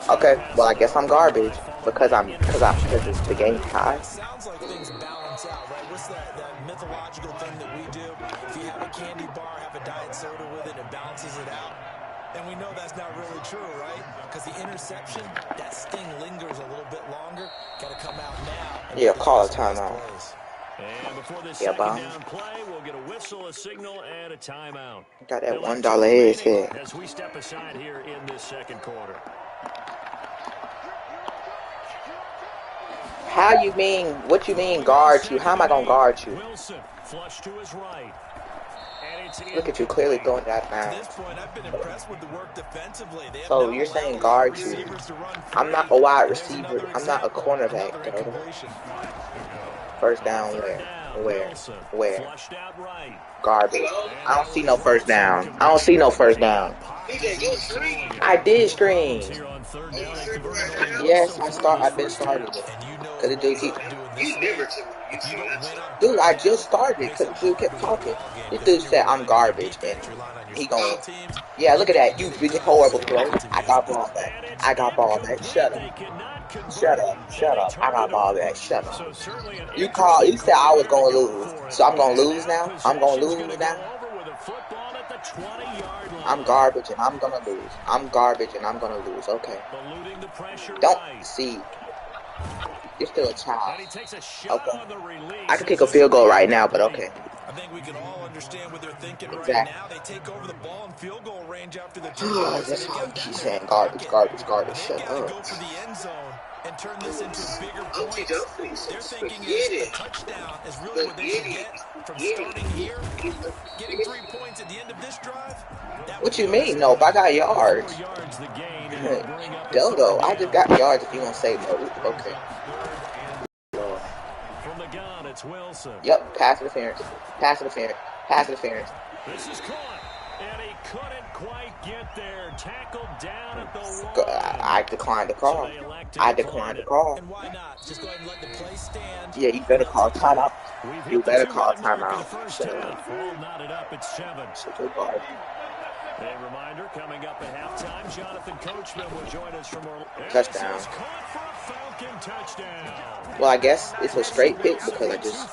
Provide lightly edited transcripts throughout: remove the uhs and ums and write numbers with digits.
Okay, well I guess I'm garbage because it's the game tied. Sounds like things balance out, right? What's that mythological thing that we do? If you have a candy bar, have a diet soda with it, it balances it out. And we know that's not really true, right? Because the interception, that sting lingers a little bit longer. Got to come out now. Yeah, call a timeout. And before this second down play, we'll get a whistle, a signal, and a timeout. Got that $1 ass hit. As we step aside here in this second quarter. How you mean? What you mean guard you? How am I gonna guard you? Wilson, flush to his right. Look at you clearly throwing that now. So you're saying guard you? I'm not a wide receiver. I'm not a cornerback. First down where? Garbage. I don't see no first down. I don't see no first down. I did screen. Yes, I've been starting it. Cause the dude dude, I just started because the dude kept talking. This dude said I'm garbage and he going, yeah, look at that. You big horrible throw. I got ball back. I got ball back. Shut up. Shut up. Shut up. I got ball back. Shut up. You said I was gonna lose. So I'm gonna lose now? I'm gonna lose now? I'm garbage and I'm gonna lose. I'm garbage and I'm gonna lose. Okay. Don't see. You're still a child. Okay. I can kick a field goal right now, but okay. I think we can all understand what they're thinking right now. They take over the ball in field goal range after the that's how you keep saying garbage, garbage, garbage. Shut up. Go for the end zone and turn this into bigger points. They're thinking a touchdown is really what they should get from starting here. Getting 3 points at the end of this drive. What you mean? No, if I got yards. Dodo, I just got yards if you want to say no. Okay. It's Wilson. Yep, pass interference. Pass interference. Pass interference. This is caught, and he couldn't quite get there. Tackled down at the wall. I declined the call. I declined the call. And why not? Just go ahead and let the play stand. Yeah, you better call timeout. You better call timeout. All knotted up at 7. A reminder, coming up at halftime, Jonathan Coachman will join us from Orlando. Touchdown. Touchdown. Well, I guess it's a straight pick because I just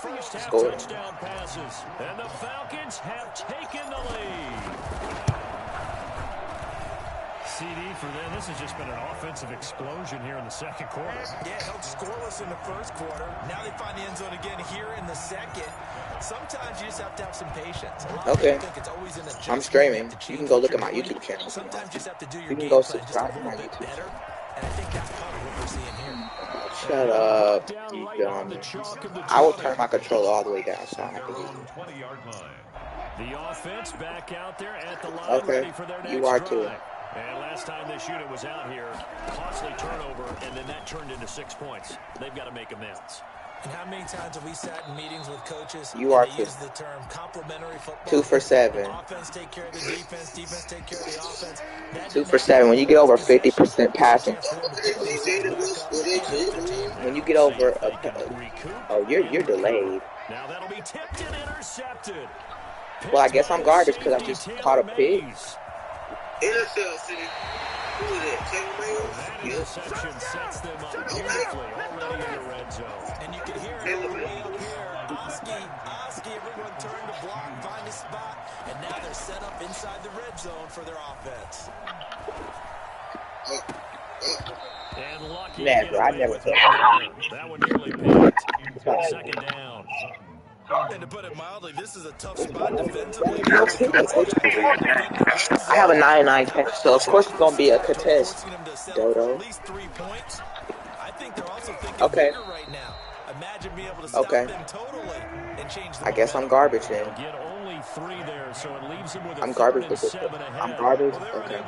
scored. And the Falcons have taken the lead. CD for them. This has just been an offensive explosion here in the second quarter. Yeah, held scoreless in the first quarter. Now they find the end zone again here in the second. Sometimes you just have to have some patience. Okay. I'm streaming. You can go look at my YouTube channel. Sometimes you just have to do your You can go subscribe to my YouTube channel. And I think that's part of what we're seeing here. Shut up, you dumb. I will turn my controller all the way down so I can hear you. The offense back out there at the line. Okay, you are too. And last time this unit was out here, costly turnover, and then that turned into 6 points. They've got to make amends. And how many times have we sat in meetings with coaches? You are too. Use the term complementary football. 2 for 7. Offense take care of the defense. Defense take care of the offense. 2 for 7. When you get over 50% passing, when you get over, oh, you're delayed. Now that'll be tipped and intercepted. Well, I guess I'm garbage because I just caught a pig. Interception. Who is that? That interception sets them up beautifully already in the red zone. And you can hear it all the way up here. Oski, everyone turned to block, find a spot, and now they're set up inside the red zone for their offense. And lucky Never, I never thought. that one nearly picked. Second down. And to put it mildly, this is a tough spot defensively. I have a 99 catch, so of course it's gonna be a contest. Dodo. Okay. Okay. I guess I'm garbage then. I'm garbage with it. I'm garbage. Okay.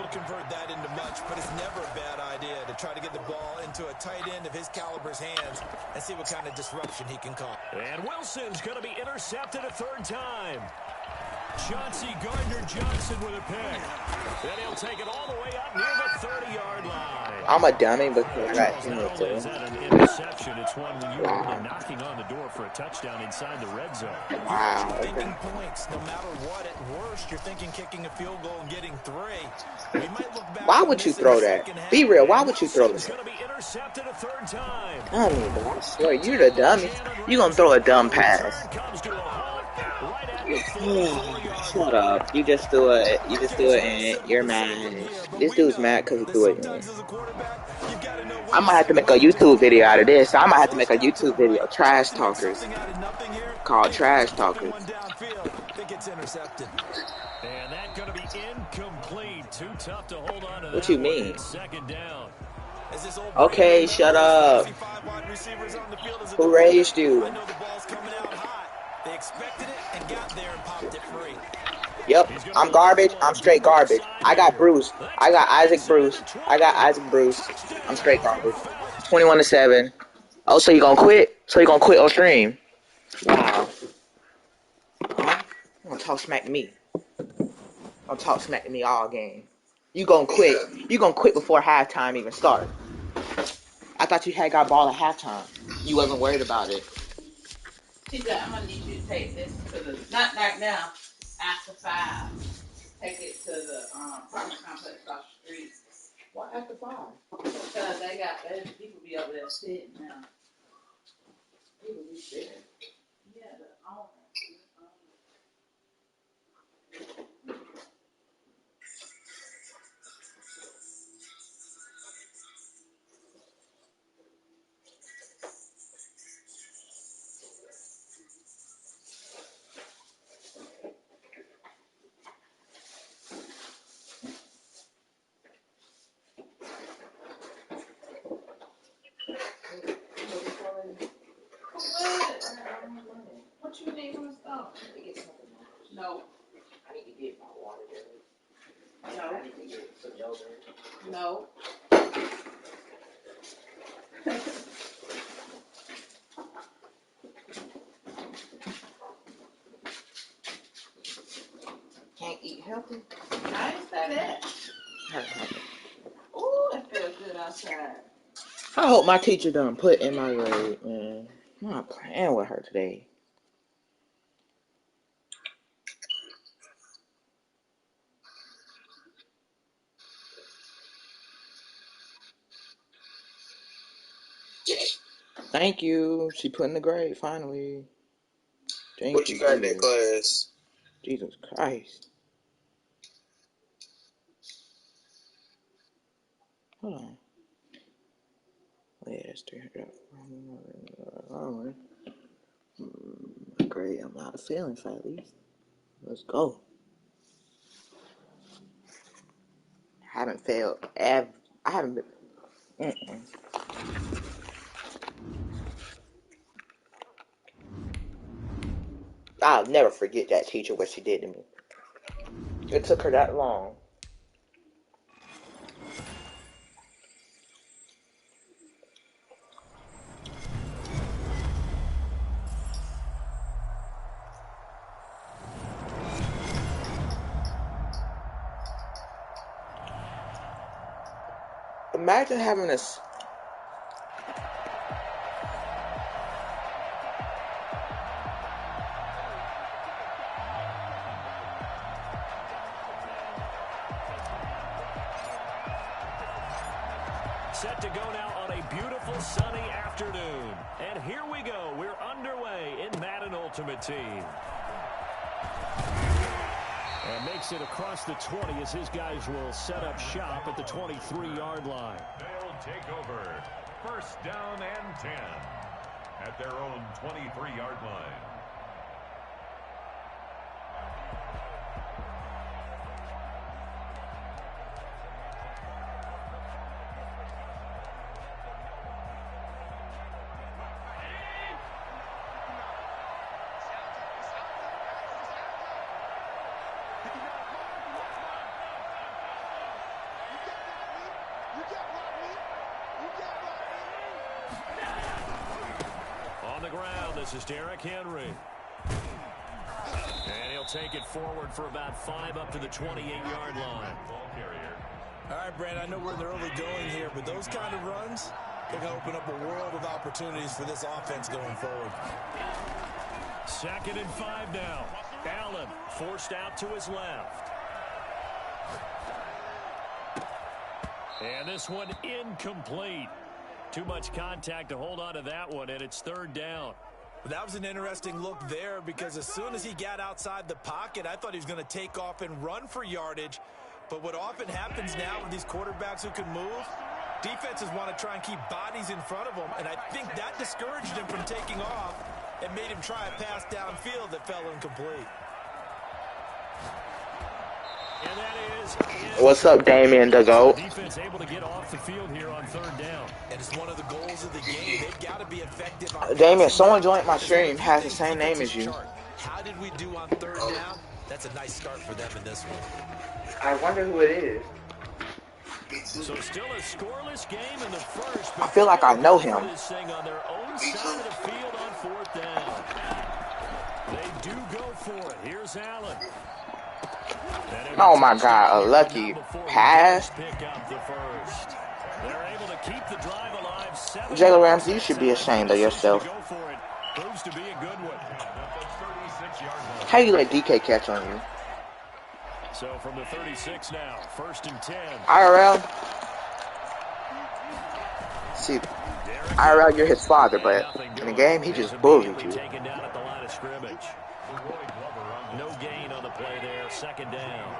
But it's never a bad idea to try to get the ball into a tight end of his caliber's hands and see what kind of disruption he can cause. And Wilson's going to be intercepted a third time. Chauncey Gardner-Johnson with a pick. Then he'll take it all the way up near the 30-yard line. I'm a dummy because I got Not only is that an 10 interception, it's one when you were really Wow. knocking on the door for a touchdown inside the red zone. Wow. You're thinking Okay. points. No matter what, at worst, you're thinking kicking a field goal and getting 3. We might look back Why on would you this in the throw that? second Be half. real. Why And would you throw Wilson's that? going to be intercepted a third time. Dummy, bro. I swear, you're the dumbest. You gonna throw a dumb pass? Return comes to a halt right at the 44-yard Shut line. up. You just do it. You just do it, and you're mad. This dude's mad because he threw it in. I might have to make a YouTube video out of this. I might have to make a YouTube video. Trash talkers. Called Trash Talkers. And that's going to be incomplete. Too tough to hold on to that. What you mean? Second down. Okay, shut up. Who raised you? They expected it and got there and popped it free. Yep, I'm garbage. I'm straight garbage. I got Bruce. I got Isaac Bruce. I'm straight garbage. 21-7. Oh, so you gonna quit? So you gonna quit on stream? Wow. You gonna talk smack to me? Gonna talk smack to me all game? You gonna quit? You gonna quit before halftime even started? I thought you had got ball at halftime. You wasn't worried about it. She said, I'm gonna need you to take this to the, not right now, after 5. Take it to the apartment complex across the street. Why after 5? Because there's people be over there sitting now. People be sitting. Yeah, the owner. What you need from the store? No. I need to get my water. No. I need to get some yogurt. No. Can't eat healthy. I ain't say that. Ooh, it feels good outside. I hope my teacher done put in my grade, man. I'm not playing with her today. Thank you. She put in the grade finally. Thank What you got in that class? Jesus Christ. Hold on. Wait, that's 300. Great. I'm out of feelings at least. Let's go. I haven't failed ever. I haven't been. I'll never forget that teacher, what she did to me. It took her that long. Imagine having this. Set to go now on a beautiful sunny afternoon. And here we go. We're underway in Madden Ultimate Team. And makes it across the 20 as his guys will set up shop at the 23-yard line. They'll take over. First down and 10 at their own 23-yard line. On the ground, this is Derrick Henry. And he'll take it forward for about 5 up to the 28-yard line. Ball carrier. All right, Brad, I know we're in the early going here, With those kind of runs, they're going to open up a world of opportunities for this offense going forward. 2nd and 5 now. Allen forced out to his left. And this one incomplete. Too much contact to hold on to that one, and it's 3rd down. That was an interesting look there because as soon as he got outside the pocket, I thought he was going to take off and run for yardage. But what often happens now with these quarterbacks who can move, defenses want to try and keep bodies in front of them, and I think that discouraged him from taking off and made him try a pass downfield that fell incomplete. And that is What's up, Damien the GOAT? Defense able to get off the field here on 3rd down. And it's one of the goals of the game. They've got to be effective on Damien, someone joined my stream, has the same name as you. How did we do on 3rd down? That's a nice start for them in this one. I wonder who it is. So still a scoreless game in the first. I feel like I know him. This thing on their own side of the field on 4th down. They do go for it. Here's Allen. Oh my God, a lucky pass. Pick up the first. They're able to keep the drive alive. Jalen Ramsey, you should be ashamed of yourself. Go for it. Proves to be a good one. How you let DK catch on you? So from the 36 now, 1st and 10. IRL? See, IRL, you're his father, but in the game, he just bullied you. Taken down at the line of scrimmage. No gain on the play there, 2nd down.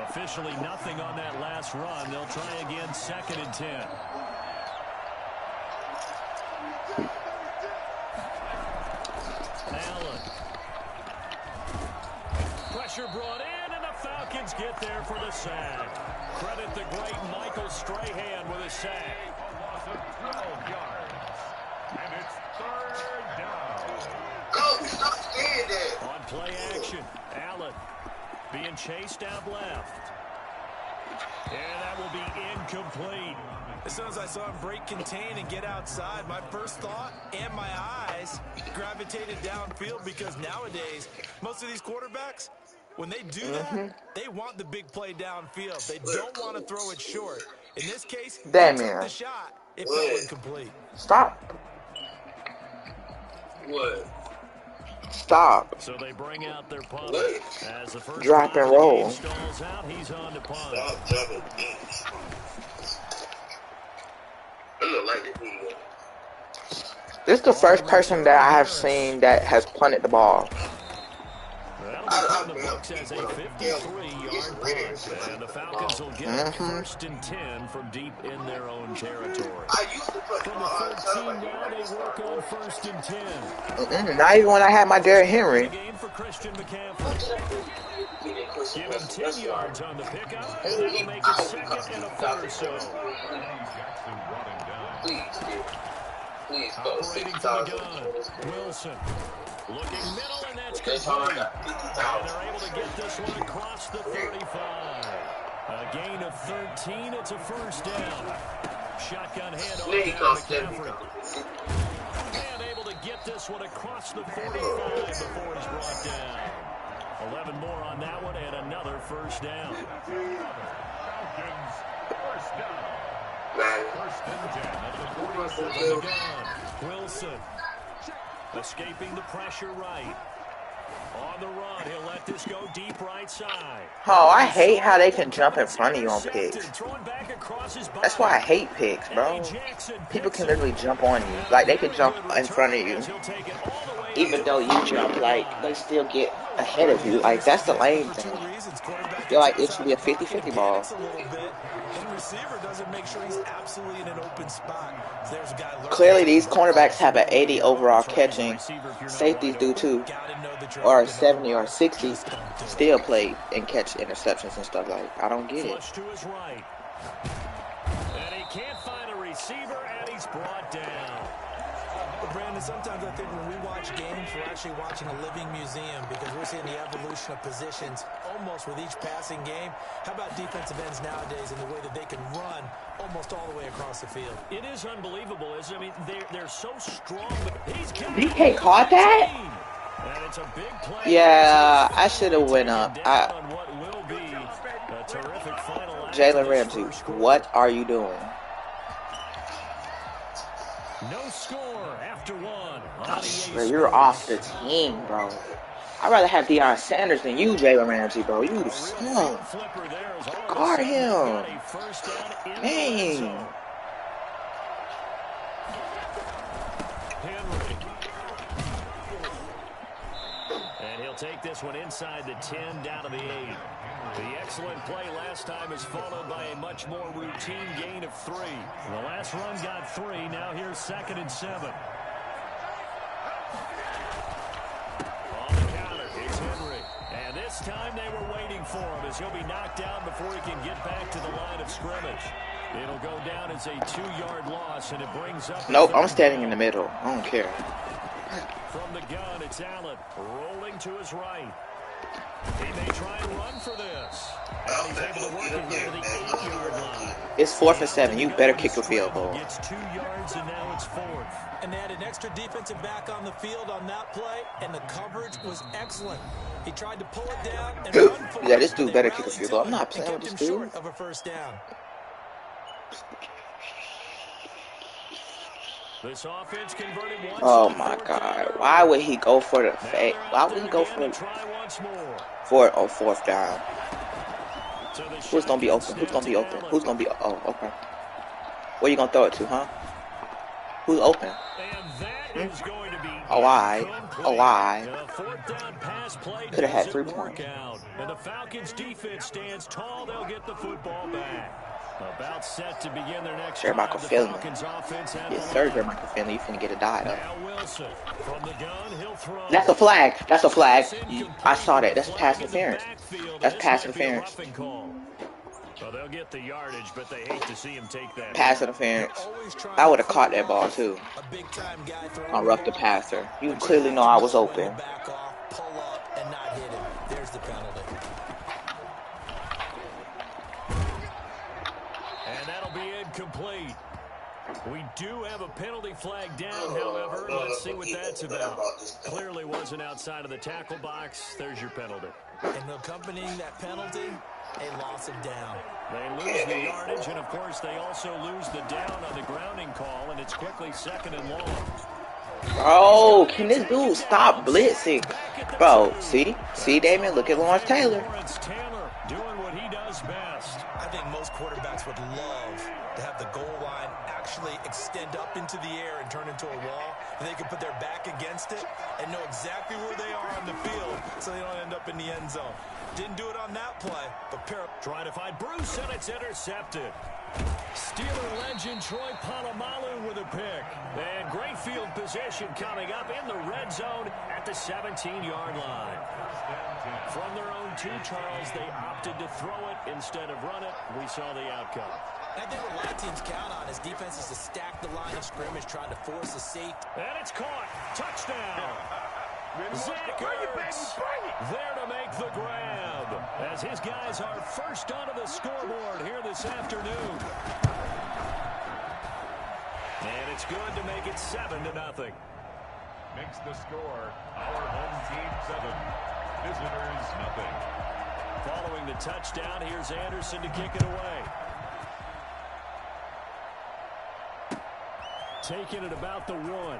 Officially nothing on that last run. They'll try again, 2nd and 10. Allen. Pressure brought in, and the Falcons get there for the sack. Credit the great Michael Strahan with a sack. Loss of 12 yards. And it's 3rd down. Go, stop saying that. On play action, Allen being chased out left. And that will be incomplete. As soon as I saw him break contain and get outside, my first thought and my eyes gravitated downfield because nowadays, most of these quarterbacks, when they do that, they want the big play downfield. They don't want to throw it short. In this case, he took the shot. It fell incomplete. Stop. What? Stop. So they bring out their punter. As the first Drop and roll. stalls out, he's on to punt. Stop jumping. I look like this video. This is the first person that I have seen that has punted the ball. That'll be on the books as a 53-yard punt. And the Falcons will get 1st and 10 from deep in their own territory. I used to put From the 13 now, they work on 1st and 10. Not even when I had my Derrick Henry. Game for Christian McCaffrey. Give him 10 yards on the pickup, and that'll make it 2nd and a 3rd or so. Please go. Operating from the gun, Wilson. Looking middle, and that's complete. And they're able to get this one across the 35. A gain of 13. It's a 1st down. Shotgun handoff to McCaffrey. And able to get this one across the 45 before he's brought down. 11 more on that one, and another 1st down. Falcons, 1st down. 1st and 10 at the 46 From the gun, Wilson. Escaping the pressure right. On the run, he'll let this go deep right side. Oh, I hate how they can jump in front of you on picks. That's why I hate picks, bro. People can literally jump on you. Like, they can jump in front of you. Even though you jump, like, they still get ahead of you. Like, that's the lame thing. I feel like it should be a 50-50 ball. Receiver doesn't make sure he's absolutely in an open spot. There's a guy Clearly, these cornerbacks have an 80 overall catching. Safeties do too. Or 70 or 60 still play and catch interceptions and stuff. Like, I don't get it. To his right. And he can't find a receiver, and he's brought down. But Brandon, sometimes I think when we watch games, we're actually watching a living museum because we're seeing the evolution of positions almost with each passing game. How about defensive ends nowadays and the way that they can run almost all the way across the field? It is unbelievable, isn't it? I mean, they're so strong, but he's got DK caught that? and it's a big play. Yeah, I should have went up. On what will be a terrific final Jalen Ramsey, what are you doing? No score after one. Bro, you're off the team, bro. I'd rather have Deion Sanders than you, Jalen Ramsey, bro. You suck. Guard him. Dang. And he'll take this one inside the 10, down to the 8. The excellent play last time is followed by a much more routine gain of 3. The last run got 3. Now here's 2nd and 7. On the counter, it's Henry. And this time they were waiting for him as he'll be knocked down before he can get back to the line of scrimmage. It'll go down as a 2-yard loss, and it brings up... Nope, I'm standing in the middle. I don't care. From the gun, it's Allen rolling to his right. He may try and run for this. And he's able to work it near the 8-yard line. It's 4th and 7. You better kick a field goal. It's 2 yards, and now it's 4th. And they had an extra defensive back on the field on that play, and the coverage was excellent. He tried to pull it down and run for it. Yeah, this dude better kick a field goal. I'm not playing with this dude. Short of a first down. This offense converted once. Oh my God! Why would he go for the fake? Why would he go for a 4th down? Who's gonna be open? Who's gonna be open? Who's gonna be? Oh, okay. Where you gonna throw it to, huh? Who's open? Oh, I. Could have had 3 points. And the Falcons defense stands tall. They'll get the football back. About set to begin their next Sir Michael Finley. Yes, sir, Sir Michael Finley. You finna get a die though. Wilson from the gun, he'll throw. That's a flag. That's a flag. I saw that. That's pass interference. That's pass interference. Well, they'll get the yardage, but they hate to see him take that. Pass interference. I would have caught that ball too. I roughed the passer. You clearly know I was open. Pull up and not hit him. There's the penalty. And that'll be incomplete. We do have a penalty flag down, however. Let's see what that's about. Clearly wasn't outside of the tackle box. There's your penalty. And accompanying that penalty, a loss of down. They lose the yardage, and of course they also lose the down on the grounding call, and it's quickly 2nd and long. Bro, can this dude stop blitzing? Bro, see, Damien, look at Lawrence Taylor. Lawrence Taylor doing what he does best. I think most quarterbacks would love to have the goal line actually extend up into the air and turn into a wall. And they can put their back against it and know exactly where they are on the field so they don't end up in the end zone. Didn't do it on that play, but trying to find Bruce, and it's intercepted. Steeler legend Troy Polamalu with a pick. And great field position coming up in the red zone at the 17-yard line. From their own 2, Charles, they opted to throw it instead of run it. We saw the outcome. I think what a lot of teams count on is defenses to stack the line of scrimmage, trying to force a safety. And it's caught. Touchdown. Zach Ertz there to make the grab as his guys are first onto the scoreboard here this afternoon. And it's good to make it 7-0. Makes the score our home team 7, visitors nothing. Following the touchdown, here's Anderson to kick it away. Taking it about the 1.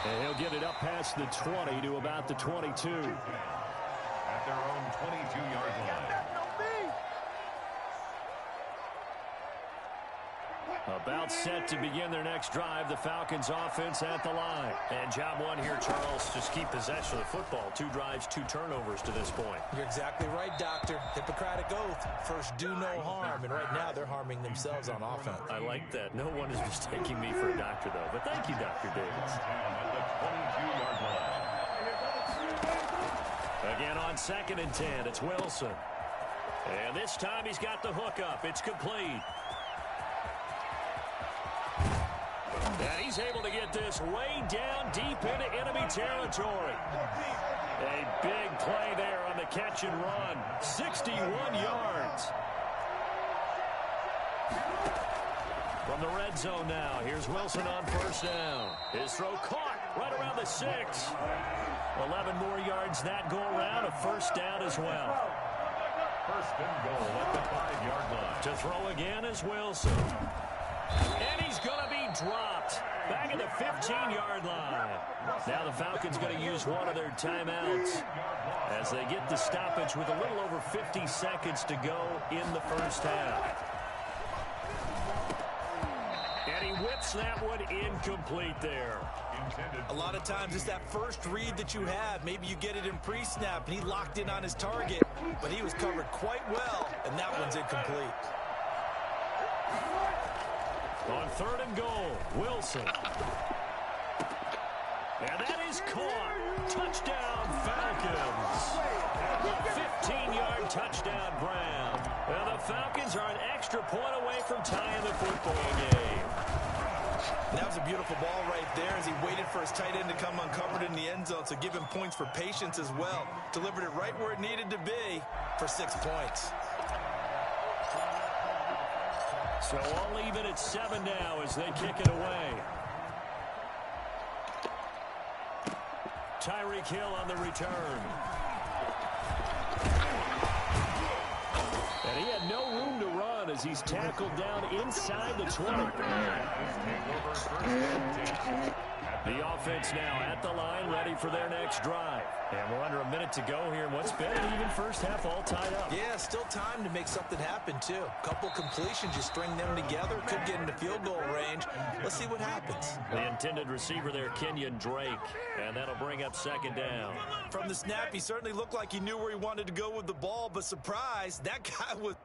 And he'll get it up past the 20 to about the 22. At their own 22-yard line. About set to begin their next drive, the Falcons offense at the line. And job 1 here, Charles, just keep possession of the football. 2 drives, 2 turnovers to this point. You're exactly right, Doctor. Hippocratic oath. First, do no harm. And right now, they're harming themselves on offense. I like that. No one is mistaking me for a doctor, though. But thank you, Dr. Davis. Again on 2nd and 10, it's Wilson. And this time he's got the hook up. It's complete. And he's able to get this way down deep into enemy territory. A big play there on the catch and run. 61 yards. From the red zone now, here's Wilson on first down. His throw caught right around the 6. 11 more yards that go around, a first down as well. First and goal at the 5-yard line. To throw again is Wilson. And he's going to be dropped. Back at the 15-yard line. Now the Falcons going to use one of their timeouts as they get the stoppage with a little over 50 seconds to go in the first half. And he whips that one incomplete there. A lot of times it's that first read that you have. Maybe you get it in pre-snap, and he locked in on his target, but he was covered quite well, and that one's incomplete. On 3rd and goal, Wilson. And that is caught. Touchdown, Falcons. A 15-yard touchdown, Brown. Well, the Falcons are an extra point away from tying the football game. That was a beautiful ball right there as he waited for his tight end to come uncovered in the end zone, so give him points for patience as well. Delivered it right where it needed to be for 6 points. So all even at 7 now as they kick it away. Tyreek Hill on the return. And he had no room to run as he's tackled down inside the 20. The offense now at the line, ready for their next drive. And we're under a minute to go here in what's been an even first half, all tied up. Yeah, still time to make something happen, too. Couple completions, you string them together, could get into field goal range. Let's see what happens. The intended receiver there, Kenyon Drake, and that'll bring up 2nd down. From the snap, he certainly looked like he knew where he wanted to go with the ball, but surprise, that guy was...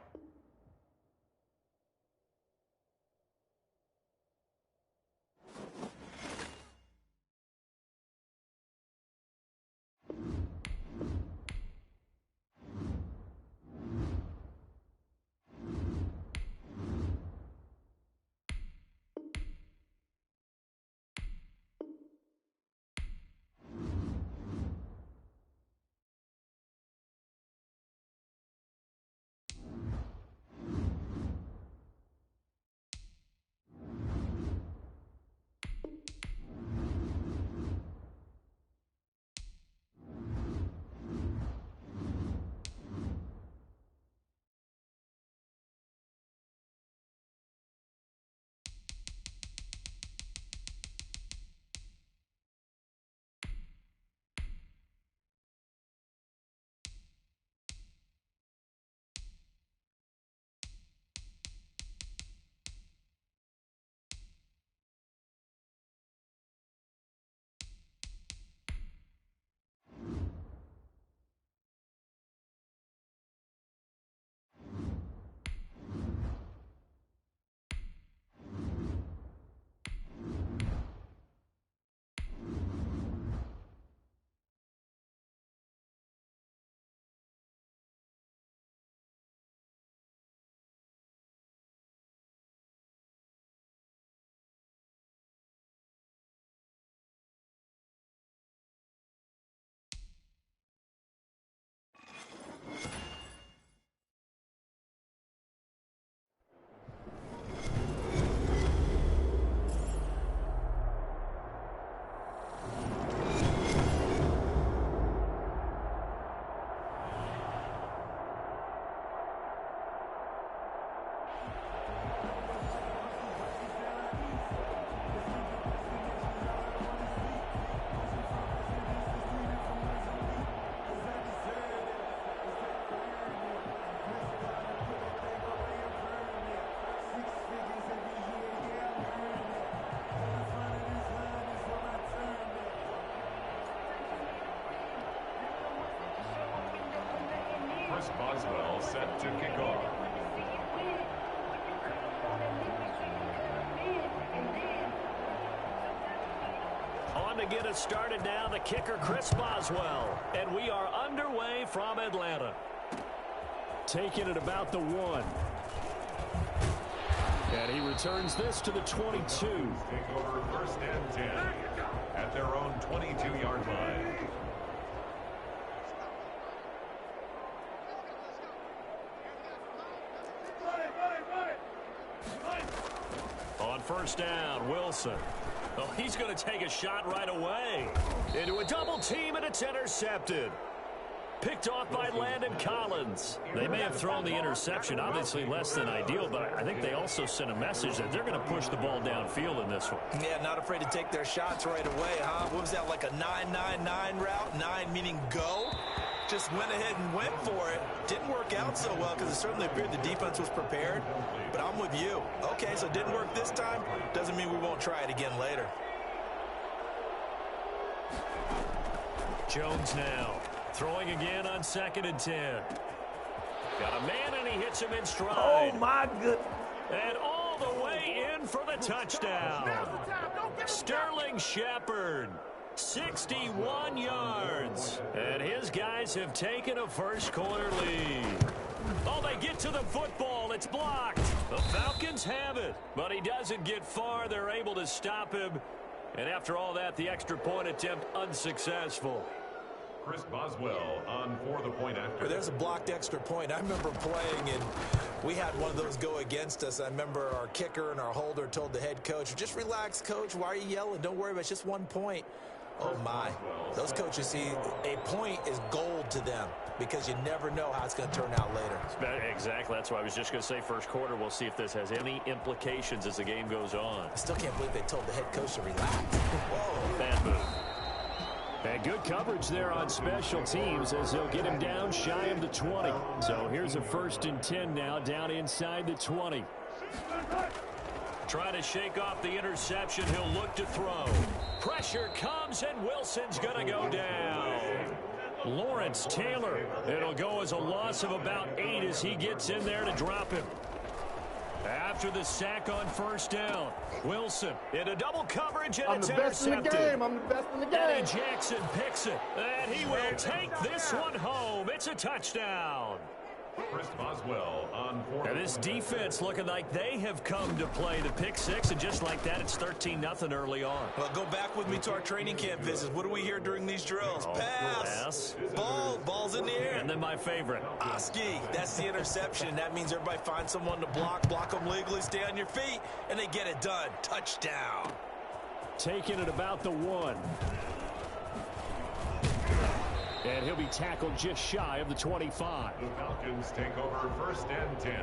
Boswell set to kick off. On to get us started now, the kicker, Chris Boswell. And we are underway from Atlanta. Taking it about the 1. And he returns this to the 22. Take over 1st and 10 at their own 22-yard line. On 1st down, Wilson. Oh, he's going to take a shot right away. Into a double team, and it's intercepted. Picked off by Landon Collins. They may have thrown the interception, obviously less than ideal, but I think they also sent a message that they're going to push the ball downfield in this one. Yeah, not afraid to take their shots right away, huh? What was that, like a 9-9-9 route? 9 meaning go? Just went ahead and went for it. Didn't work out so well because it certainly appeared the defense was prepared. But I'm with you. Okay, so it didn't work this time. Doesn't mean we won't try it again later. Jones now throwing again on 2nd and 10. Got a man, and he hits him in stride. Oh, my goodness. And all the way in for the touchdown. Sterling Shepard, 61 yards. And his guys have taken a first-quarter lead. Oh, they get to the football. It's blocked. The Falcons have it, but he doesn't get far. They're able to stop him. And after all that, the extra point attempt unsuccessful. Chris Boswell on for the point after. There's a blocked extra point. I remember playing, and we had one of those go against us. I remember our kicker and our holder told the head coach, just relax, coach. Why are you yelling? Don't worry about it. It's just 1 point. Oh, my. Those coaches see a point is gold to them because you never know how it's going to turn out later. Exactly. That's why I was just going to say first quarter. We'll see if this has any implications as the game goes on. I still can't believe they told the head coach to relax. Whoa. Bad move. And good coverage there on special teams as they'll get him down shy of the 20. So here's a 1st and 10 now down inside the 20. Trying to shake off the interception. He'll look to throw. Pressure comes, and Wilson's going to go down. Lawrence Taylor. It'll go as a loss of about 8 as he gets in there to drop him. After the sack on 1st down, Wilson into double coverage, and it's intercepted. I'm the best in the game. I'm the best in the game. Eddie Jackson picks it, and he will take this one home. It's a touchdown. Chris Boswell on for. And this defense looking like they have come to play the pick 6, and just like that, it's 13-0 early on. Well, go back with me to our training camp visits. What do we hear during these drills? Pass. Ball's in the air. And then my favorite. Oski, that's the interception. That means everybody finds someone to block them legally, stay on your feet, and they get it done. Touchdown. Taking it about the 1. And he'll be tackled just shy of the 25. The Falcons take over 1st and 10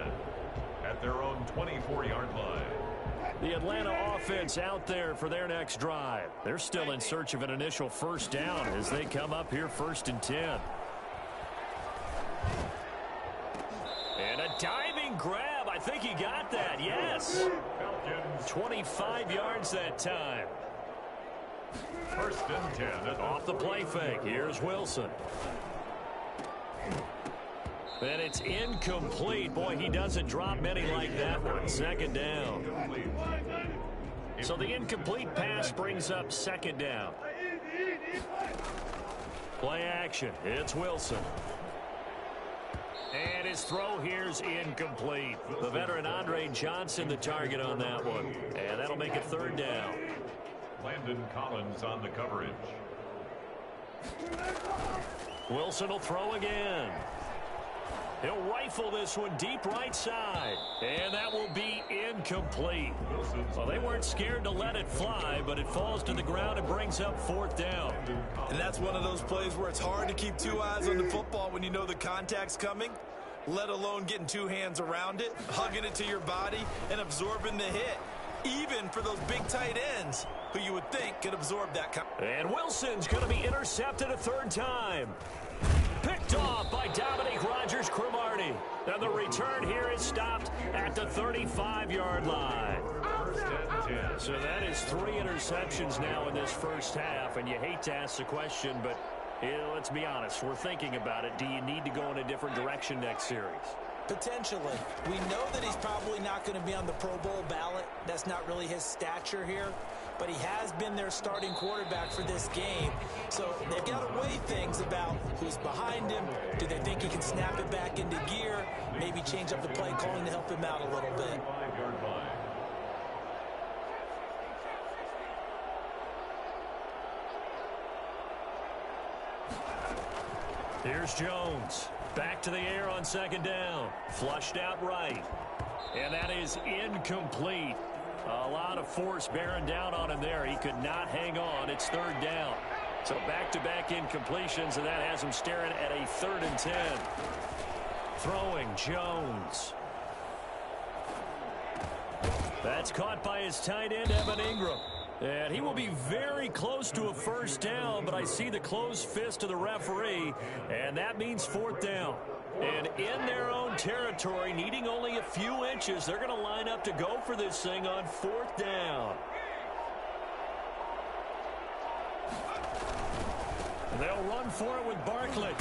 at their own 24-yard line. The Atlanta offense out there for their next drive. They're still in search of an initial 1st down as they come up here 1st and 10. And a diving grab. I think he got that. Yes. 25 yards that time. 1st and 10. Off the play fake. Here's Wilson. And it's incomplete. Boy, he doesn't drop many like that one. 2nd down. So the incomplete pass brings up 2nd down. Play action. It's Wilson. And his throw here's incomplete. The veteran Andre Johnson the target on that one. And that'll make it 3rd down. Landon Collins on the coverage. Wilson will throw again. He'll rifle this one deep right side. And that will be incomplete. Well, they weren't scared to let it fly, but it falls to the ground and brings up 4th down. And that's one of those plays where it's hard to keep 2 eyes on the football when you know the contact's coming, let alone getting 2 hands around it, hugging it to your body, and absorbing the hit. Even for those big tight ends who you would think could absorb that. And Wilson's going to be intercepted a 3rd time. Picked off by Dominique Rodgers-Cromartie. And the return here is stopped at the 35-yard line. So that is 3 interceptions now in this 1st half. And you hate to ask the question, but let's be honest. We're thinking about it. Do you need to go in a different direction next series? Potentially. We know that he's probably not going to be on the Pro Bowl ballot. That's not really his stature here. But he has been their starting quarterback for this game. So they've got to weigh things about who's behind him. Do they think he can snap it back into gear? Maybe change up the play calling to help him out a little bit. Here's Jones. Back to the air on 2nd down. Flushed out right. And that is incomplete. A lot of force bearing down on him there. He could not hang on. It's 3rd down. So back-to-back incompletions, and that has him staring at a 3rd and 10. Throwing Jones. That's caught by his tight end, Evan Ingram. And he will be very close to a first down, but I see the closed fist of the referee, and that means fourth down. And in their own territory, needing only a few inches, they're going to line up to go for this thing on fourth down. They'll run for it with Barkley.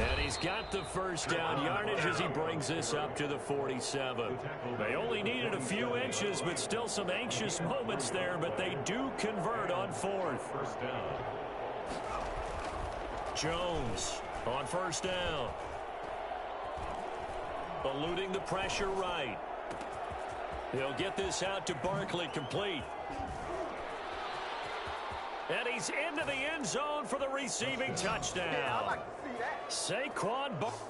And he's got the first down yardage as he brings this up to the 47. They only needed a few inches, but still some anxious moments there, but they do convert on fourth. First down. Jones on first down. Eluding the pressure right. He'll get this out to Barkley, complete. And he's into the end zone for the receiving touchdown. Yeah, I like to see that. Saquon Barkley.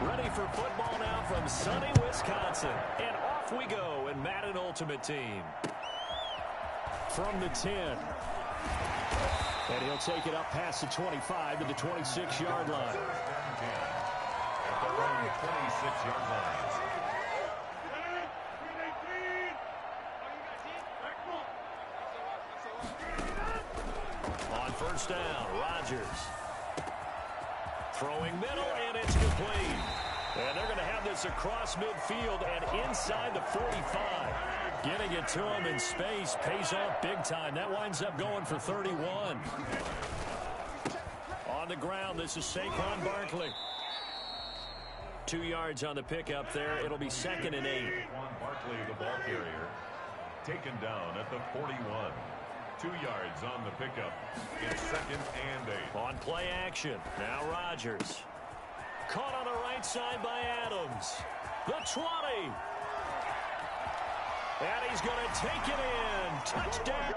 Ready for football now from sunny Wisconsin. And off we go in Madden Ultimate Team. From the 10. And he'll take it up past the 25 to the 26-yard line. At their own 26-yard line. On first down, Rodgers. Throwing middle, and it's complete. And they're going to have this across midfield and inside the 45. Getting it to him in space pays off big time. That winds up going for 31. On the ground, this is Saquon Barkley. 2 yards on the pickup there. It'll be 2nd and 8. Saquon Barkley, the ball carrier, taken down at the 41. 2 yards on the pickup. It's 2nd and 8. On play action. Now Rodgers. Caught on the right side by Adams. The 20. And he's going to take it in. Touchdown.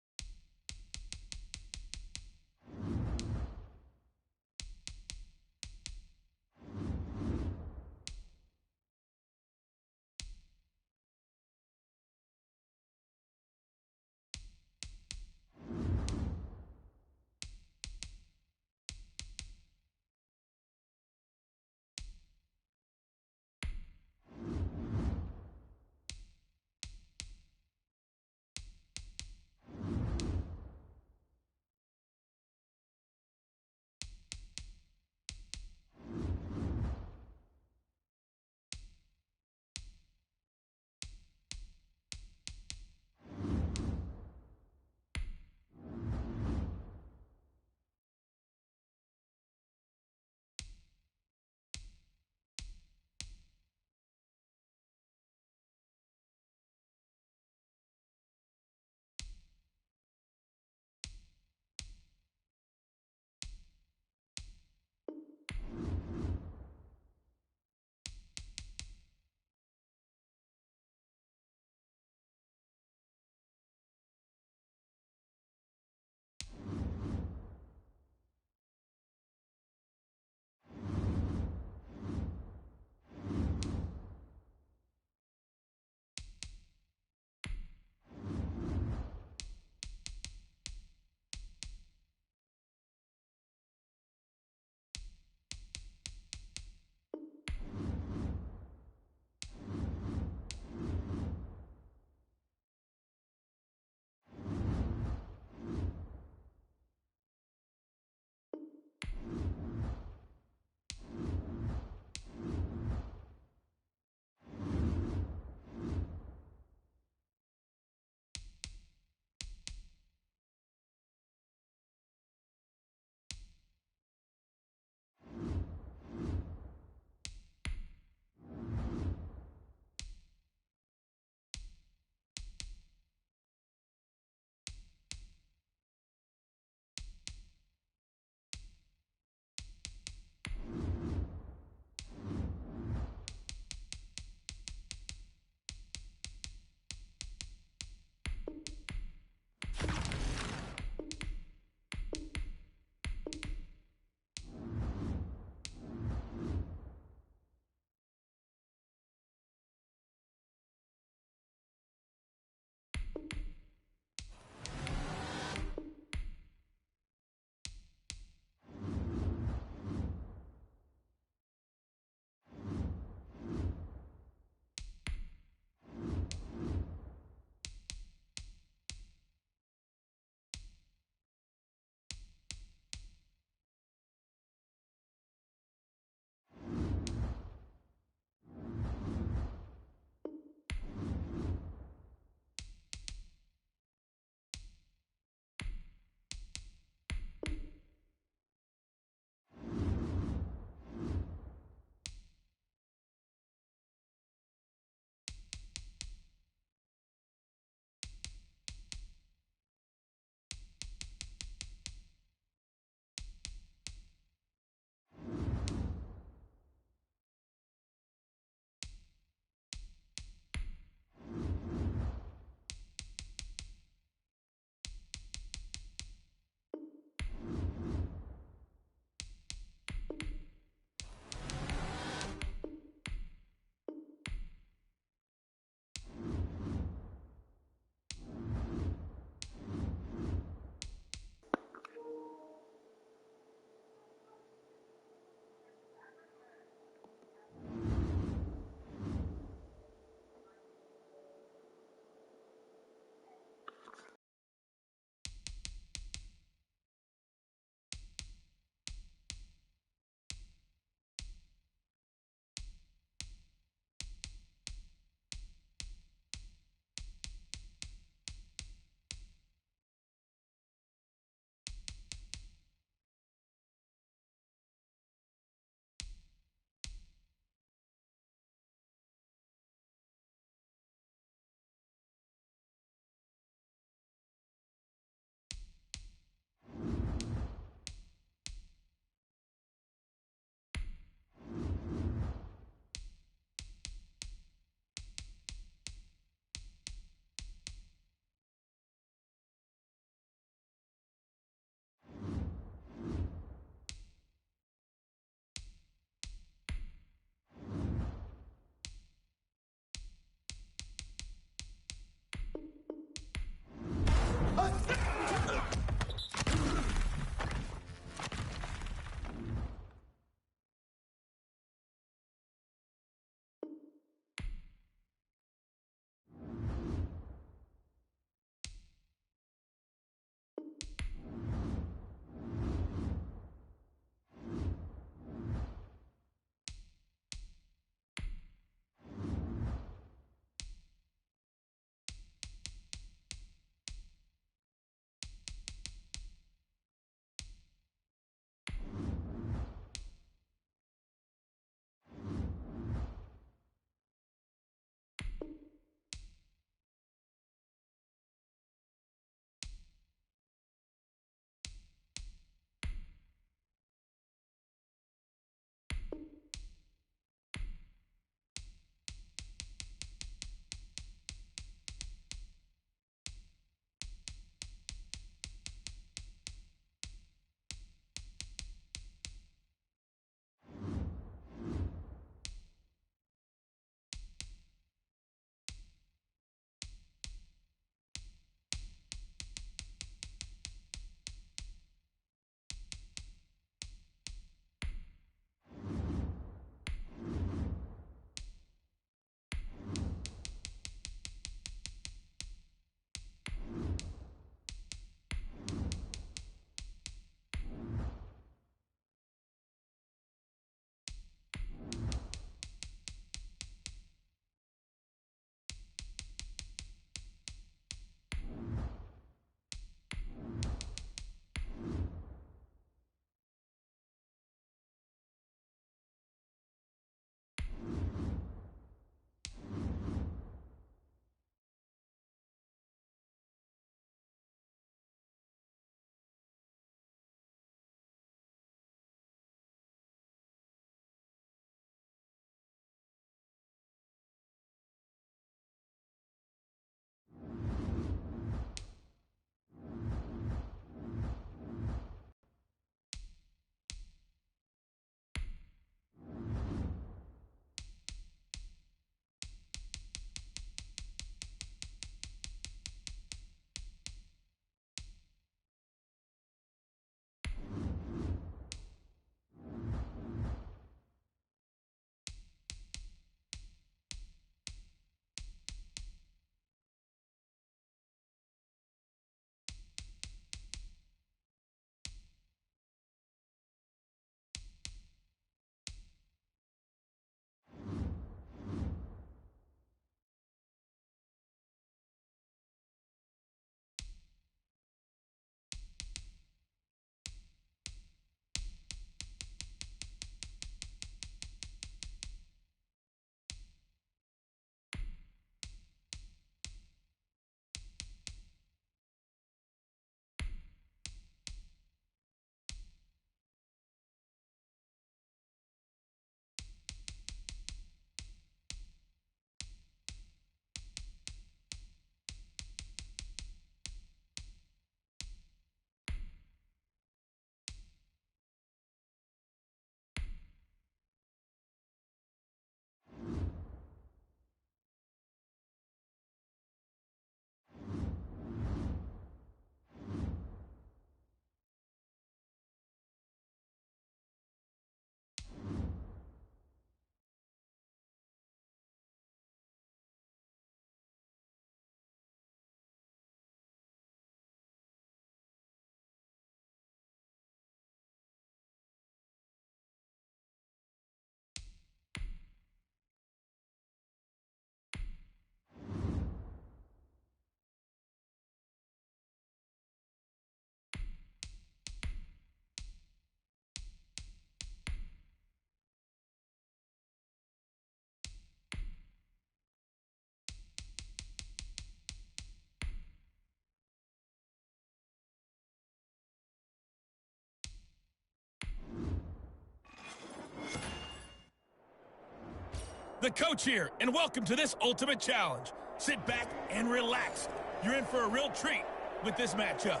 The coach here, and welcome to this ultimate challenge. Sit back and relax. You're in for a real treat with this matchup.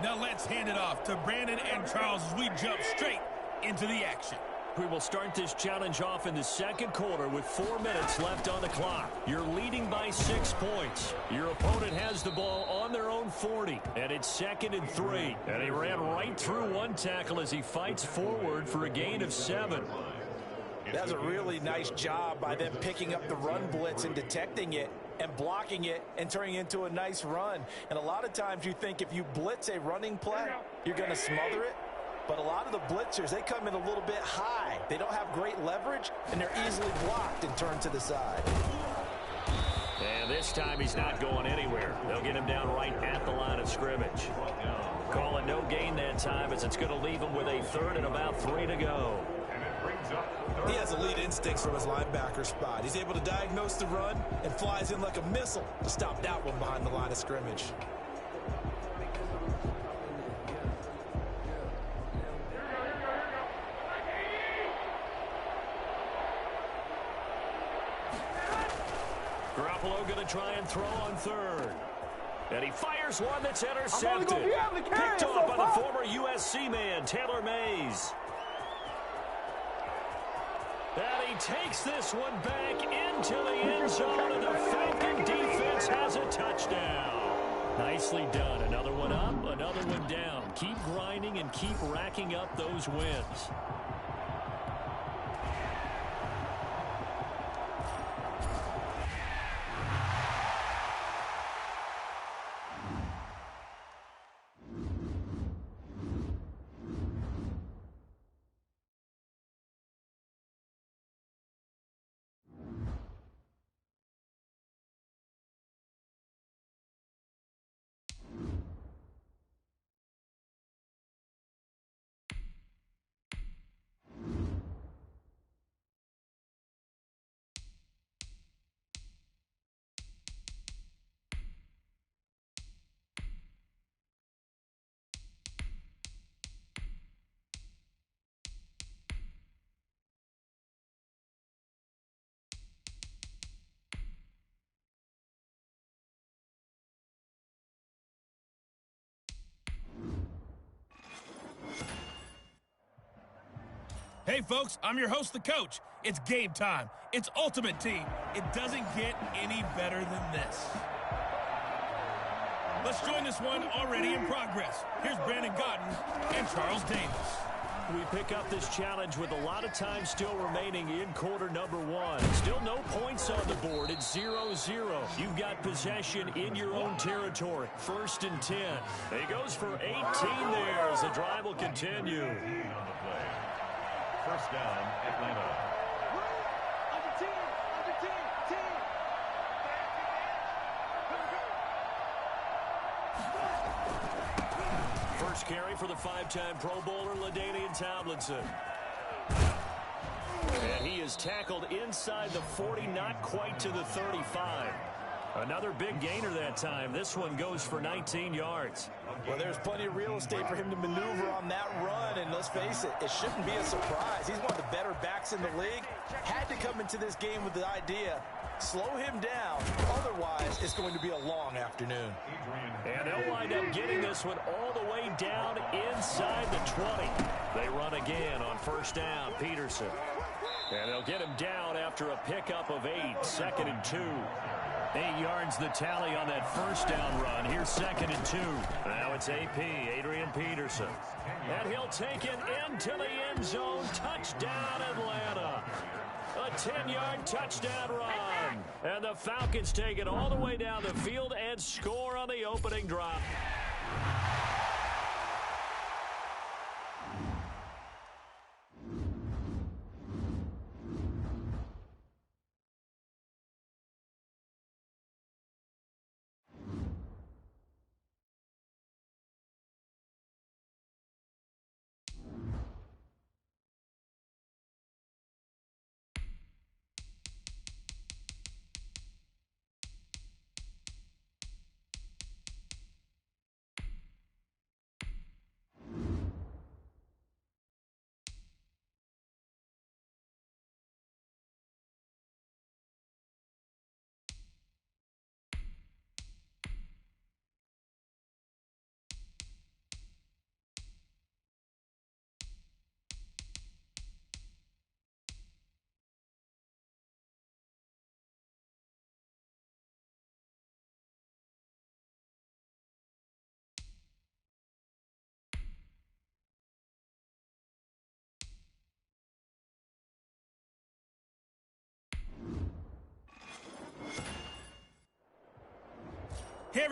Now let's hand it off to Brandon and Charles as we jump straight into the action. We will start this challenge off in the second quarter with 4 minutes left on the clock. You're leading by 6 points. Your opponent has the ball on their own 40, and it's 2nd and 3. And he ran right through one tackle as he fights forward for a gain of 7. That's a really nice job by them picking up the run blitz and detecting it and blocking it and turning it into a nice run. And a lot of times you think if you blitz a running play, you're going to smother it. But a lot of the blitzers, they come in a little bit high. They don't have great leverage, and they're easily blocked and turned to the side. And this time he's not going anywhere. They'll get him down right at the line of scrimmage. Call it no gain that time as it's going to leave him with a 3rd and about 3 to go. He has elite instincts from his linebacker spot. He's able to diagnose the run and flies in like a missile to stop that one behind the line of scrimmage. Garoppolo going to try and throw on 3rd. And he fires one that's intercepted. Picked off by the former USC man, Taylor Mays. And he takes this one back into the end zone, and the Falcon defense has a touchdown. Nicely done. Another one up, another one down. Keep grinding and keep racking up those wins. Hey folks, I'm your host, the coach. It's game time. It's Ultimate Team. It doesn't get any better than this. Let's join this one already in progress. Here's Brandon Godden and Charles Davis. We pick up this challenge with a lot of time still remaining in quarter number 1. Still no points on the board. It's 0-0. You've got possession in your own territory. 1st and 10. He goes for 18 there as the drive will continue. First down, Atlanta. First carry for the 5-time Pro Bowler, LaDainian Tomlinson. And he is tackled inside the 40, not quite to the 35. Another big gainer that time. This one goes for 19 yards. Well, there's plenty of real estate for him to maneuver on that run, and let's face it, it shouldn't be a surprise. He's one of the better backs in the league. Had to come into this game with the idea, slow him down, otherwise it's going to be a long afternoon. And they'll wind up getting this one all the way down inside the 20. They run again on 1st down, Peterson. And they'll get him down after a pickup of 8, 2nd and 2. 8 yards the tally on that 1st down run. Here's 2nd and 2. Now it's AP, Adrian Peterson. And he'll take it into the end zone. Touchdown, Atlanta. A 10-yard touchdown run. And the Falcons take it all the way down the field and score on the opening drive.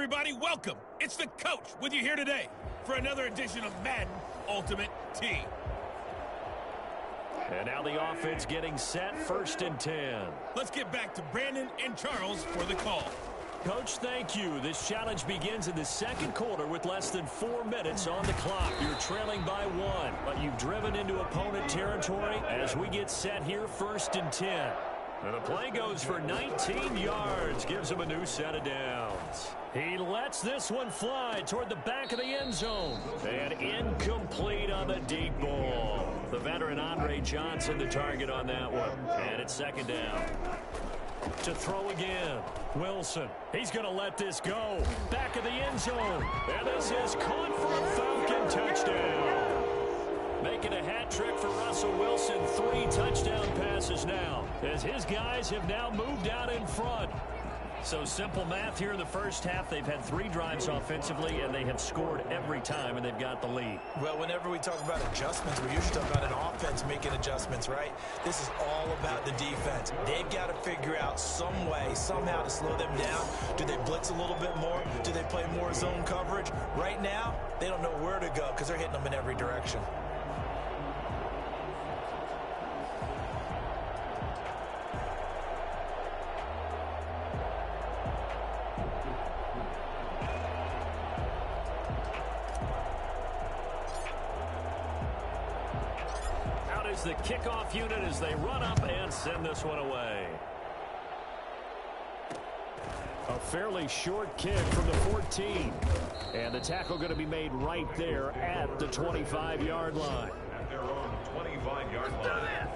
everybody, welcome. It's the coach with you here today for another edition of Madden Ultimate Team. And now the offense getting set, 1st and 10. Let's get back to Brandon and Charles for the call. Coach, thank you. This challenge begins in the second quarter with less than 4 minutes on the clock. You're trailing by 1, but you've driven into opponent territory as we get set here, 1st and 10. And the play goes for 19 yards, gives him a new set of downs. He lets this one fly toward the back of the end zone. And incomplete on the deep ball. The veteran Andre Johnson the target on that one. And it's 2nd down. To throw again, Wilson. He's going to let this go. Back of the end zone. And this is caught for a Falcon touchdown. Making a hat trick for Russell Wilson. 3 touchdown passes now, as his guys have now moved out in front. So simple math here in the first half. They've had 3 drives offensively, and they have scored every time, and they've got the lead. Well, whenever we talk about adjustments, we're usually talking about an offense making adjustments, right? This is all about the defense. They've got to figure out some way, somehow to slow them down. Do they blitz a little bit more? Do they play more zone coverage? Right now, they don't know where to go because they're hitting them in every direction. The kickoff unit as they run up and send this one away. A fairly short kick from the 14. And the tackle going to be made right there at the 25-yard line. At their own 25-yard line.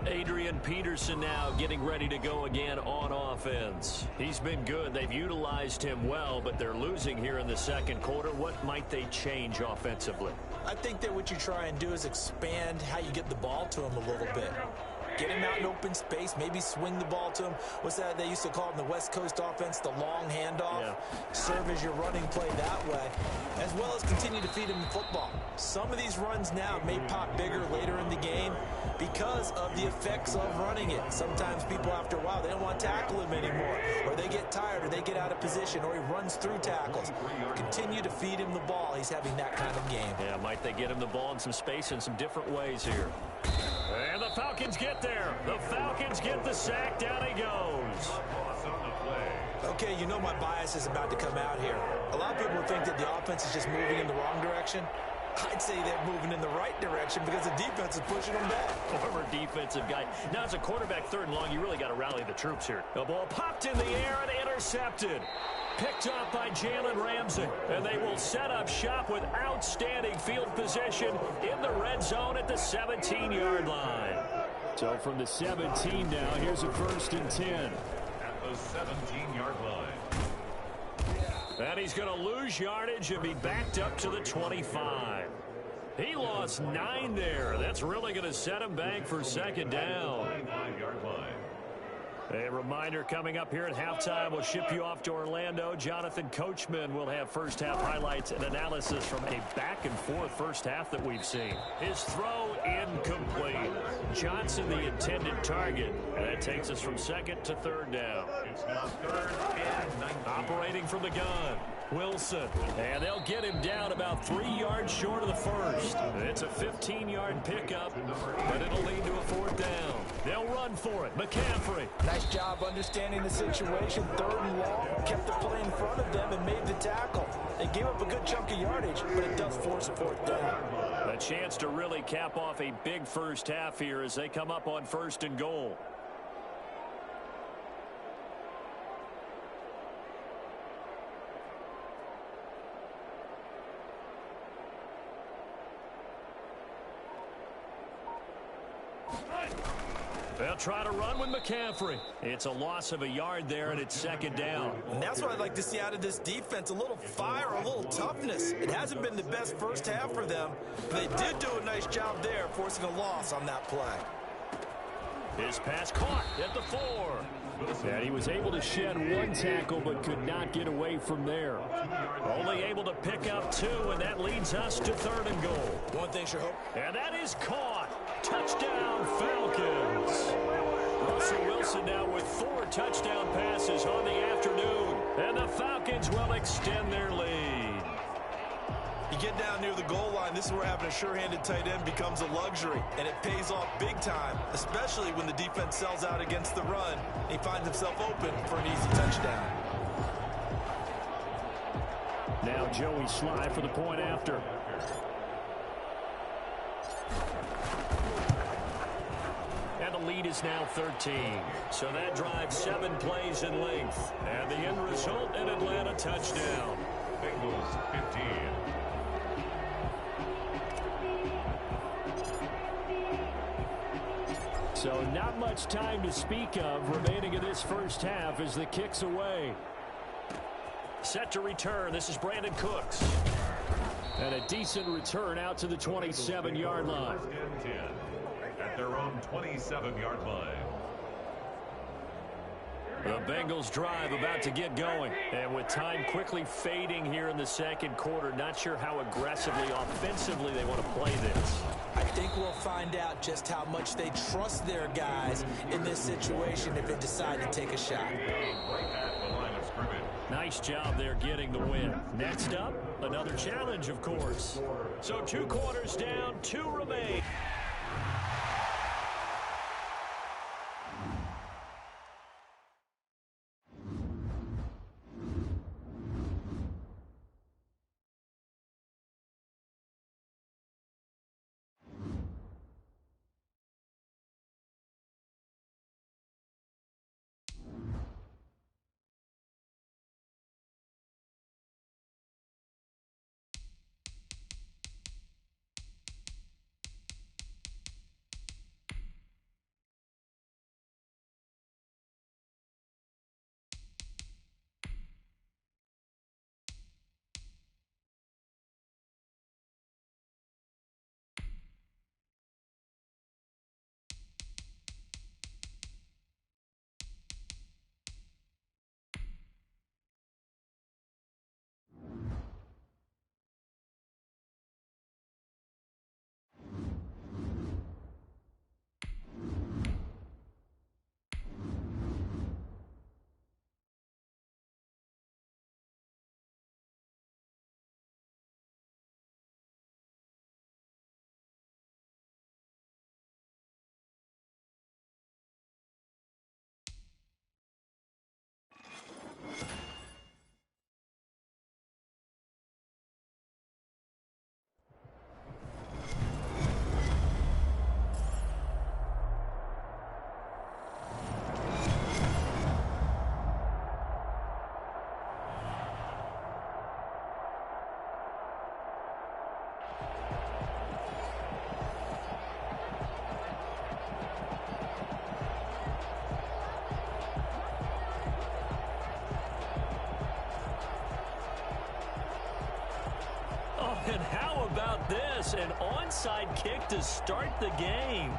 Adrian Peterson now getting ready to go again on offense. He's been good. They've utilized him well, but they're losing here in the second quarter. What might they change offensively? I think that what you try and do is expand how you get the ball to him a little bit. Get him out in open space, maybe swing the ball to him. What's that they used to call in the West Coast offense, the long handoff? Yeah. Serve as your running play that way, as well as continue to feed him football. Some of these runs now may pop bigger later in the game because of the effects of running it. Sometimes people, after a while, they don't want to tackle him anymore, or they get tired, or they get out of position, or he runs through tackles. Continue to feed him the ball. He's having that kind of game. Yeah, might they get him the ball in some space in some different ways here. And the Falcons get there. The Falcons get the sack. Down he goes. Okay, you know my bias is about to come out here. A lot of people think that the offense is just moving in the wrong direction. I'd say they're moving in the right direction because the defense is pushing them back. Former defensive guy. Now, as a quarterback 3rd and long, you really got to rally the troops here. The ball popped in the air and intercepted. Picked up by Jalen Ramsey. And they will set up shop with outstanding field position in the red zone at the 17-yard line. So from the 17 now, here's a 1st and 10. At the 17-yard line. And he's going to lose yardage and be backed up to the 25. He lost 9 there. That's really going to set him back for 2nd down. 25-yard line. A reminder coming up here at halftime. We'll ship you off to Orlando. Jonathan Coachman will have first half highlights and analysis from a back-and-forth first half that we've seen. His throw incomplete. Johnson the intended target. And that takes us from 2nd to 3rd down. It's now 3rd and 19. Operating from the gun, Wilson. And they'll get him down about 3 yards short of the first. It's a 15-yard pickup, but it'll lead to a 4th down. They'll run for it. McCaffrey. Nice job understanding the situation. 3rd and long, kept the play in front of them and made the tackle. They gave up a good chunk of yardage, but it does force a 4th down. A chance to really cap off a big first half here as they come up on 1st and goal. They'll try to run with McCaffrey. It's a loss of a yard there, and it's 2nd down. And that's what I'd like to see out of this defense, a little fire, a little toughness. It hasn't been the best first half for them, but they did do a nice job there, forcing a loss on that play. His pass caught at the 4. And he was able to shed 1 tackle, but could not get away from there. Only able to pick up 2, and that leads us to 3rd and goal. One thing, sure hope. And that is caught. Touchdown, Falcons. Russell Wilson now with 4 touchdown passes on the afternoon. And the Falcons will extend their lead. You get down near the goal line, this is where having a sure-handed tight end becomes a luxury, and it pays off big time, especially when the defense sells out against the run. He finds himself open for an easy touchdown. Now Joey Sly for the point after. And the lead is now 13. So that drives 7 plays in length. And the end result, an Atlanta touchdown. Bengals 15. So not much time to speak of remaining in this first half as the kick's away. Set to return. This is Brandon Cooks. And a decent return out to the 27-yard line. First and 10 at their own 27-yard line. The Bengals drive about to get going. And with time quickly fading here in the second quarter, not sure how aggressively, offensively they want to play this. I think we'll find out just how much they trust their guys in this situation if they decide to take a shot. Right at the line of scrimmage. Nice job there getting the win. Next up, another challenge, of course. So 2 quarters down, 2 remain. And how about this? An onside kick to start the game.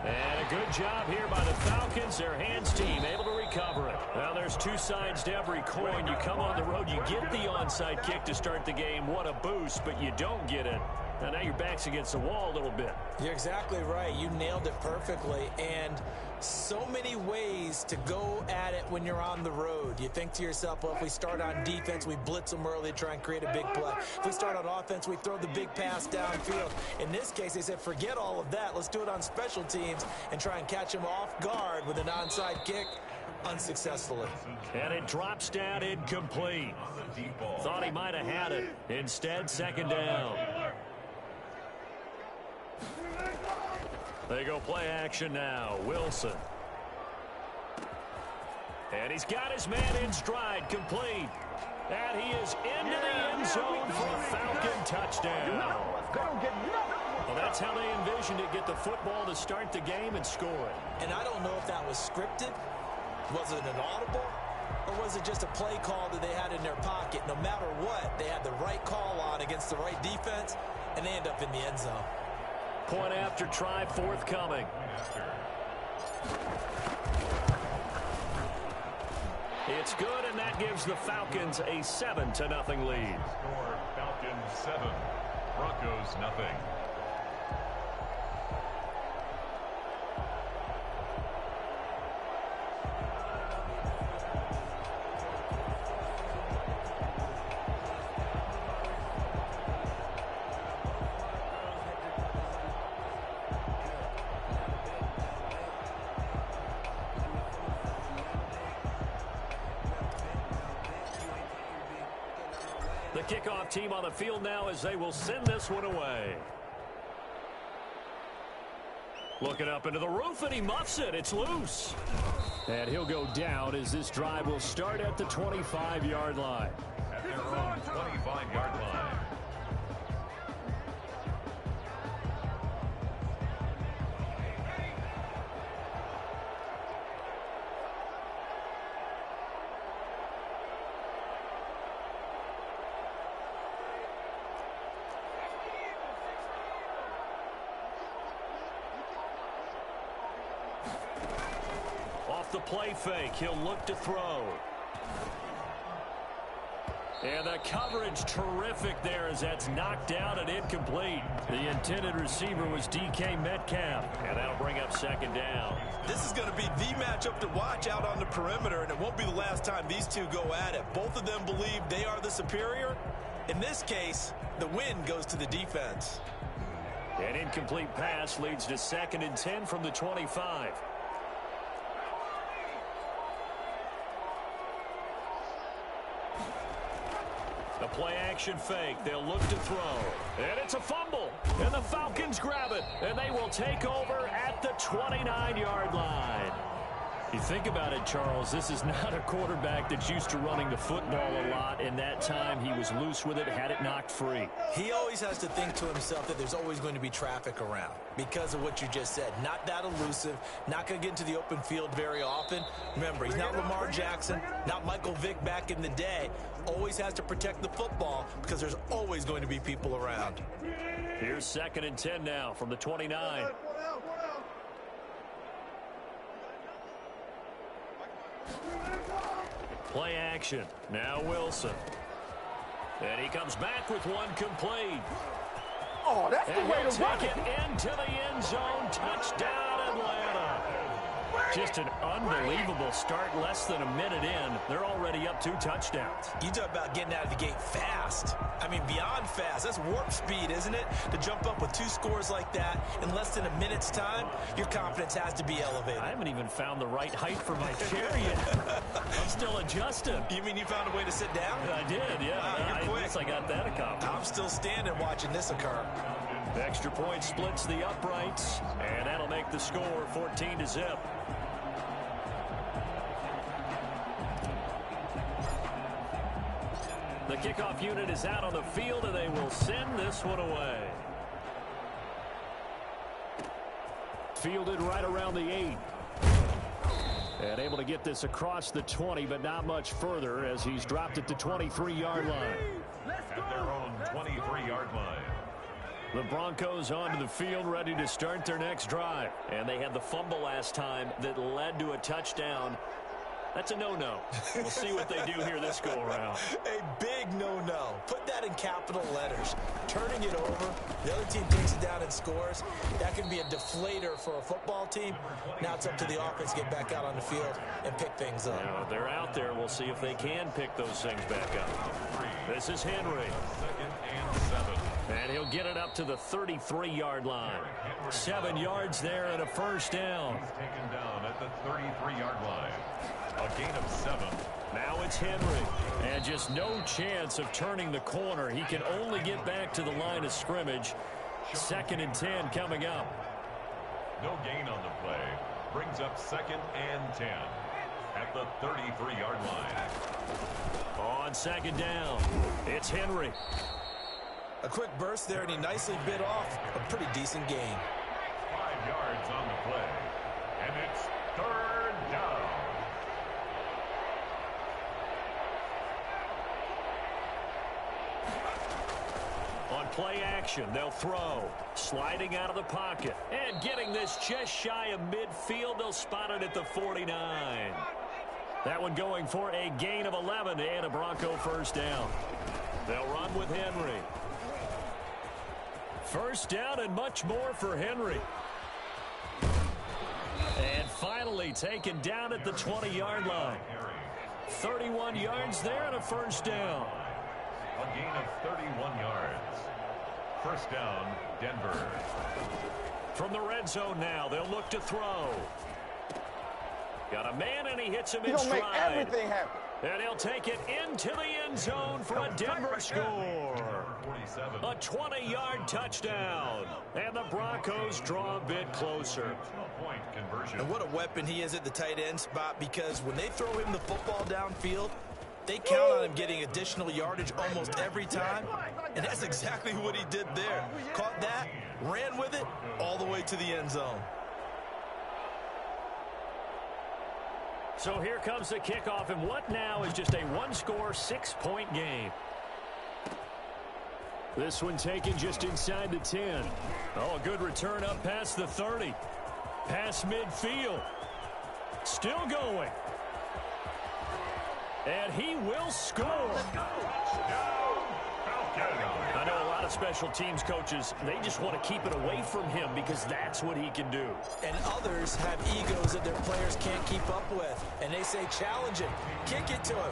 And a good job here by the Falcons. Their hands team able to recover it. Well, there's 2 sides to every coin. You come on the road, you get the onside kick to start the game. What a boost, but you don't get it. Now your back's against the wall a little bit. You're exactly right. You nailed it perfectly. And so many ways to go at it when you're on the road. You think to yourself, well, if we start on defense, we blitz them early, try and create a big play. If we start on offense, we throw the big pass downfield. In this case, they said, forget all of that. Let's do it on special teams and try and catch them off guard with an onside kick. Unsuccessfully. And it drops down incomplete. Thought he might have had it. Instead, second down. They go play action now. Wilson. And he's got his man in stride, complete. And he is into the end zone for a Falcon touchdown. Well, that's how they envisioned it, get the football to start the game and score it. And I don't know if that was scripted. Was it an audible? Or was it just a play call that they had in their pocket? No matter what, they had the right call on against the right defense, and they end up in the end zone. Point after try forthcoming. It's good, and that gives the Falcons a 7-0 lead. Score Falcons 7, Broncos nothing. The kickoff team on the field now as they will send this one away. Looking up into the roof, and he muffs it. It's loose. And he'll go down as this drive will start at the 25-yard line. At their own 25-yard line. The play fake, he'll look to throw. And the coverage terrific there as that's knocked down and incomplete. The intended receiver was DK Metcalf, and that'll bring up second down. This is going to be the matchup to watch out on the perimeter, and it won't be the last time these two go at it. Both of them believe they are the superior. In this case, the win goes to the defense. An incomplete pass leads to 2nd and 10 from the 25. The play-action fake. They'll look to throw. And it's a fumble. And the Falcons grab it. And they will take over at the 29-yard line. You think about it, Charles, this is not a quarterback that's used to running the football a lot. In that time, he was loose with it, had it knocked free. He always has to think to himself that there's always going to be traffic around because of what you just said. Not that elusive, not going to get into the open field very often. Remember, he's not Lamar Jackson, not Michael Vick back in the day. Always has to protect the football because there's always going to be people around. Here's 2nd and 10 now from the 29. Play action. Now Wilson. And he comes back with one complete. Oh, that's the way to run it. Into the end zone. Touchdown, Atlanta. Just an unbelievable start. Less than a minute in, they're already up 2 touchdowns. You talk about getting out of the gate fast. I mean, beyond fast. That's warp speed, isn't it? To jump up with 2 scores like that in less than a minute's time, your confidence has to be elevated. I haven't even found the right height for my chair yet. I'm still adjusting. You mean you found a way to sit down? I did, yeah. Wow, you're quick. I guess I got that accomplished. I'm still standing watching this occur. The extra point splits the uprights, and that'll make the score 14-0. The kickoff unit is out on the field, and they will send this one away. Fielded right around the 8. And able to get this across the 20, but not much further as he's dropped it to 23-yard line. At their own 23-yard line. The Broncos onto the field, ready to start their next drive. And they had the fumble last time that led to a touchdown. That's a no-no. We'll see what they do here this go-around. A big no-no. Put that in capital letters. Turning it over, the other team takes it down and scores. That can be a deflator for a football team. Now it's up to the offense to get back out on the field and pick things up. Yeah, they're out there. We'll see if they can pick those things back up. This is Henry. 2nd and 7. And he'll get it up to the 33-yard line. 7 yards there and a first down. He's taken down at the 33-yard line. A gain of 7. Now it's Henry. And just no chance of turning the corner. He can only get back to the line of scrimmage. 2nd and 10 coming up. No gain on the play. Brings up 2nd and 10 at the 33-yard line. On 2nd down, it's Henry. A quick burst there, and he nicely bit off a pretty decent gain. 5 yards on the play. And it's 3rd down. On play action, they'll throw. Sliding out of the pocket. And getting this just shy of midfield. They'll spot it at the 49. That one going for a gain of 11 and a Bronco first down. They'll run with Henry. First down and much more for Henry. And finally taken down at the 20-yard line. 31 yards there and a first down. A gain of 31 yards. First down, Denver. From the red zone now, they'll look to throw. Got a man, and he hits him in stride. Make everything happen. And he'll take it into the end zone for a Denver score. A 20-yard touchdown. And the Broncos draw a bit closer. And what a weapon he is at the tight end spot, because when they throw him the football downfield, they count on him getting additional yardage almost every time. And that's exactly what he did there. Caught that, ran with it, all the way to the end zone. So here comes the kickoff, and what now is just a one-score, 6-point game. This one taken just inside the 10. Oh, a good return up past the 30. Past midfield. Still going. And he will score. I know a lot of special teams coaches, they just want to keep it away from him because that's what he can do. And others have egos that their players can't keep up with. And they say, challenge him, kick it to him.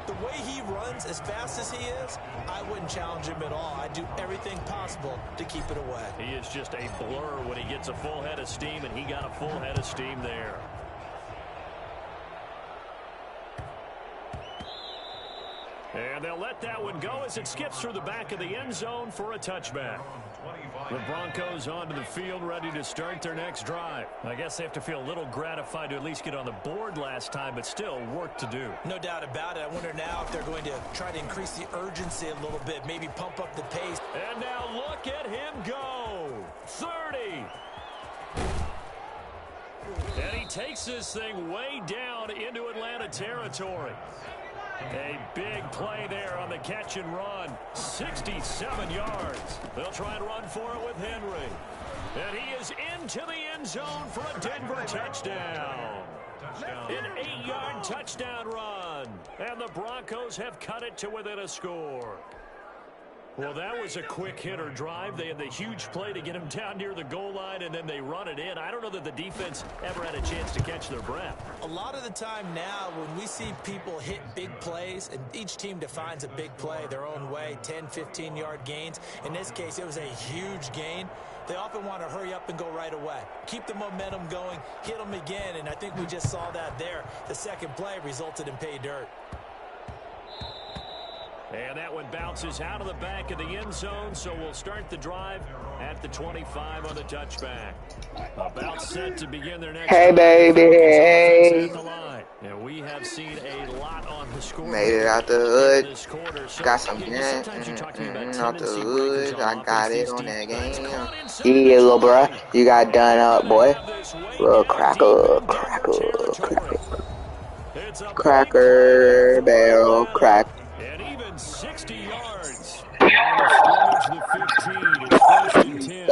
The way he runs as fast as he is, I wouldn't challenge him at all. I'd do everything possible to keep it away. He is just a blur when he gets a full head of steam, and he got a full head of steam there. And they'll let that one go as it skips through the back of the end zone for a touchback. The Broncos onto the field, ready to start their next drive. I guess they have to feel a little gratified to at least get on the board last time, but still work to do. No doubt about it. I wonder now if they're going to try to increase the urgency a little bit, maybe pump up the pace. And now look at him go. 30. And he takes this thing way down into Atlanta territory. A big play there on the catch and run. 67 yards. They'll try and run for it with Henry. And he is into the end zone for a Denver touchdown. An 8-yard touchdown run. And the Broncos have cut it to within a score. Well, that was a quick hitter drive. They had the huge play to get him down near the goal line, and then they run it in. I don't know that the defense ever had a chance to catch their breath. A lot of the time now when we see people hit big plays, and each team defines a big play their own way, 10, 15-yard gains. In this case, it was a huge gain. They often want to hurry up and go right away. Keep the momentum going, hit them again, and I think we just saw that there. The second play resulted in pay dirt. And that one bounces out of the back of the end zone, so we'll start the drive at the 25 on the touchback. About set to begin their next. Hey, baby, hey. And we have seen a lot on the score. Made it out the hood. Got some gas out the hood. I got it on that game. Yeah, little bruh. You got done up, boy. Little cracker. Cracker barrel crack. 60 yards. The 15. It's first and 10.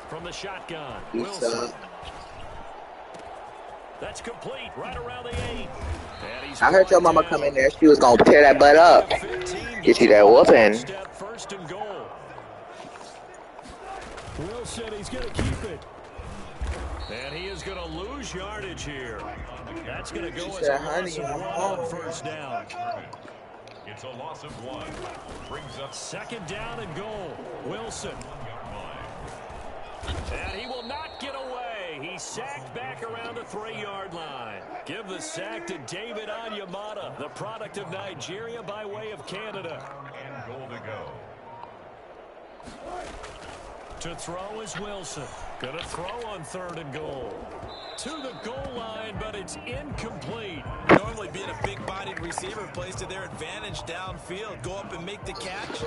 From the shotgun. Wilson. That's complete. Right around the 8. I heard your mama come in there. She was going to tear that butt up. Get you that whooping. First and goal. Wilson, he's going to keep it. And he is going to lose yardage here. That's going to go as a loss of 1 on first down. It's a loss of 1. Brings up second down and goal. Wilson. And he will not get away. He's sacked back around the 3-yard line. Give the sack to David Onyemata, the product of Nigeria by way of Canada. And goal to go. To throw is Wilson. Gonna throw on 3rd and goal. To the goal line, but it's incomplete. Normally being a big-bodied receiver plays to their advantage downfield. Go up and make the catch.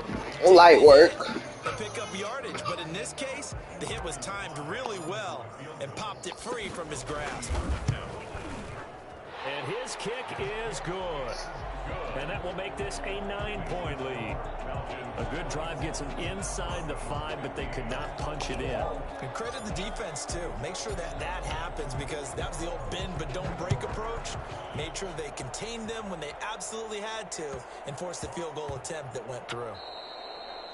Light work. And pick up yardage. But in this case, the hit was timed really well and popped it free from his grasp. And And his kick is good. And that will make this a 9-point lead. A good drive gets them inside the 5, but they could not punch it in. And credit the defense, too. Make sure that that happens, because that was the old bend but don't break approach. Made sure they contained them when they absolutely had to and forced the field goal attempt that went through.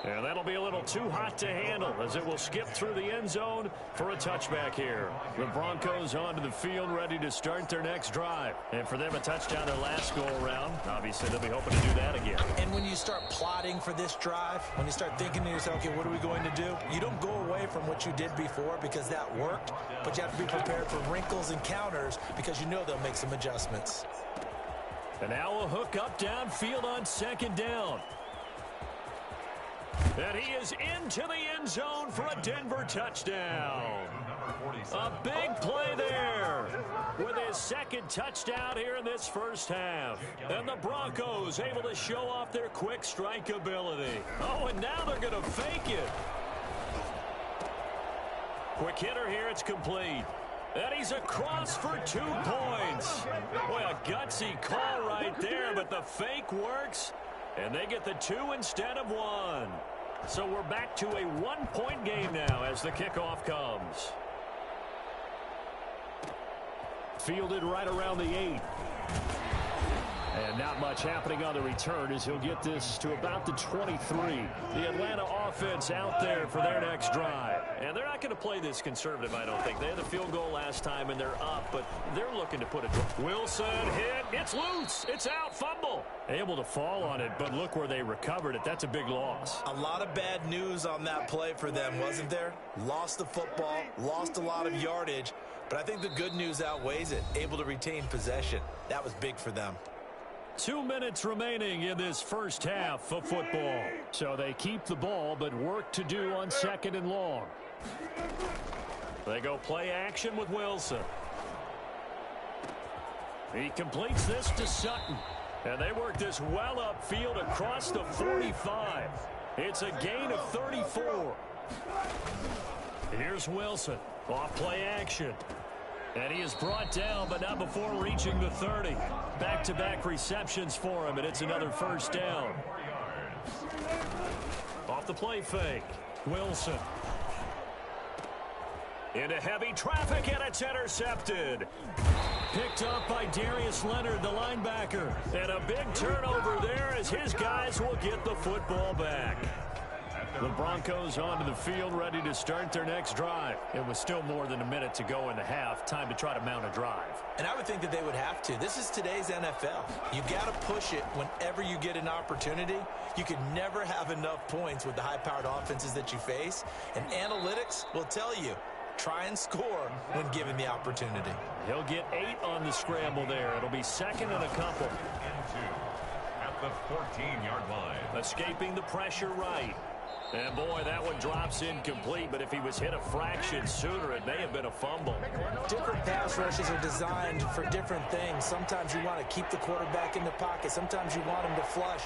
And that'll be a little too hot to handle as it will skip through the end zone for a touchback here. The Broncos onto the field ready to start their next drive. And for them, a touchdown their last go-around. Obviously, they'll be hoping to do that again. And when you start plotting for this drive, when you start thinking to yourself, okay, what are we going to do? You don't go away from what you did before because that worked, but you have to be prepared for wrinkles and counters because you know they'll make some adjustments. And now a hook up downfield on second down. And he is into the end zone for a Denver touchdown. A big play there with his second touchdown here in this first half. And the Broncos able to show off their quick strike ability. Oh, and now they're going to fake it. Quick hitter here, it's complete. And he's across for 2 points. Boy, a gutsy call right there, but the fake works. And they get the 2 instead of 1. So we're back to a 1-point game now as the kickoff comes. Fielded right around the 8. And not much happening on the return as he'll get this to about the 23. The Atlanta offense out there for their next drive. And they're not going to play this conservative, I don't think. They had a field goal last time, and they're up, but they're looking to put it. Wilson hit. It's loose. It's out. Fumble. Able to fall on it, but look where they recovered it. That's a big loss. A lot of bad news on that play for them, wasn't there? Lost the football, lost a lot of yardage, but I think the good news outweighs it. Able to retain possession. That was big for them. 2 minutes remaining in this first half of football. So they keep the ball, but work to do on second and long. They go play action with Wilson. He completes this to Sutton. And they work this well upfield across the 45. It's a gain of 34. Here's Wilson. Off play action. And he is brought down, but not before reaching the 30. Back-to-back receptions for him, and it's another first down. Off the play fake. Wilson. Into heavy traffic, and it's intercepted. Picked up by Darius Leonard, the linebacker. And a big turnover there as his guys will get the football back. The Broncos onto the field ready to start their next drive. It was still more than a minute to go in the half. Time to try to mount a drive. And I would think that they would have to. This is today's NFL. You got to push it whenever you get an opportunity. You could never have enough points with the high-powered offenses that you face. And analytics will tell you, try and score when given the opportunity. He'll get 8 on the scramble there. It'll be second and a couple. At the 14-yard line. Escaping the pressure right. And boy, that one drops incomplete, but if he was hit a fraction sooner, it may have been a fumble. Different pass rushes are designed for different things. Sometimes you want to keep the quarterback in the pocket. Sometimes you want him to flush.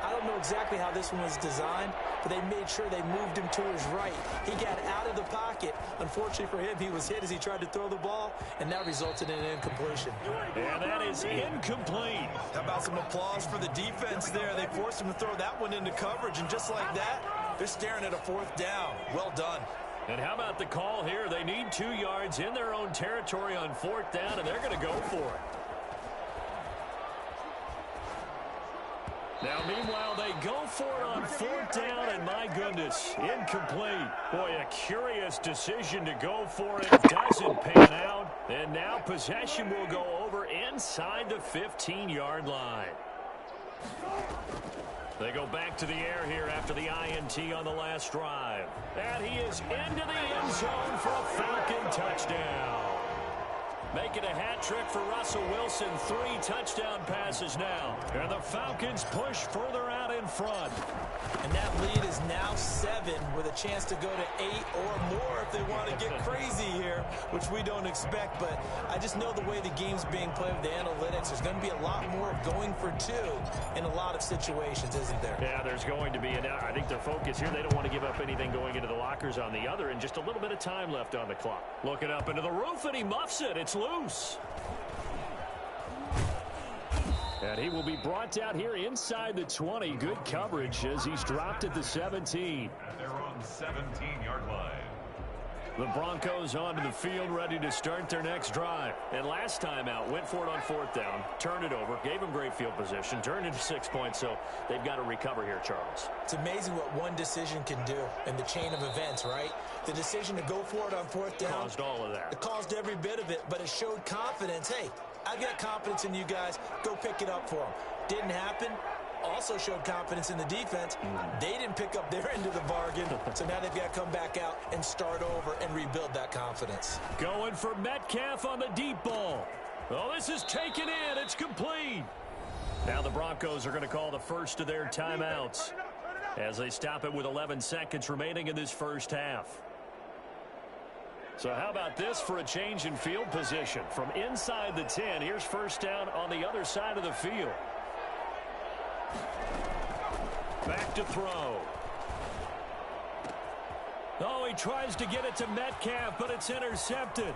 I don't know exactly how this one was designed, but they made sure they moved him to his right. He got out of the pocket. Unfortunately for him, he was hit as he tried to throw the ball, and that resulted in an incompletion. And that is incomplete. How about some applause for the defense there? They forced him to throw that one into coverage, and just like that, they're staring at a 4th down. Well done. And how about the call here? They need 2 yards in their own territory on 4th down, and they're going to go for it. Now, meanwhile, they go for it on 4th down, and my goodness, incomplete. Boy, a curious decision to go for it. Doesn't pan out. And now possession will go over inside the 15-yard line. They go back to the air here after the INT on the last drive. And he is into the end zone for a Falcon touchdown. Making a hat trick for Russell Wilson. 3 touchdown passes now. And the Falcons push further out in front. And that lead is now 7 with a chance to go to 8 or more if they want to get crazy here, which we don't expect. But I just know the way the game's being played with the analytics, there's going to be a lot more of going for 2 in a lot of situations, isn't there? Yeah, there's going to be. And I think their focus here, they don't want to give up anything going into the lockers on the other, and just a little bit of time left on the clock. Looking up into the roof, and he muffs it. It's loose. And he will be brought down here inside the 20. Good coverage as he's dropped at the 17. At their own 17-yard line. The Broncos onto the field, ready to start their next drive. And last time out, went for it on 4th down, turned it over, gave them great field position, turned into 6 points, so they've got to recover here, Charles. It's amazing what one decision can do in the chain of events, right? The decision to go for it on 4th down. Caused all of that. It caused every bit of it, but it showed confidence. Hey, I've got confidence in you guys. Go pick it up for them. Didn't happen. Also showed confidence in the defense. They didn't pick up their end of the bargain, so now they've got to come back out and start over and rebuild that confidence. Going for Metcalf on the deep ball. Oh, this is taken in. It's complete. Now the Broncos are going to call the first of their timeouts as they stop it with 11 seconds remaining in this first half. So how about this for a change in field position? From inside the 10, here's first down on the other side of the field. Back to throw. Oh, he tries to get it to Metcalf, but it's intercepted.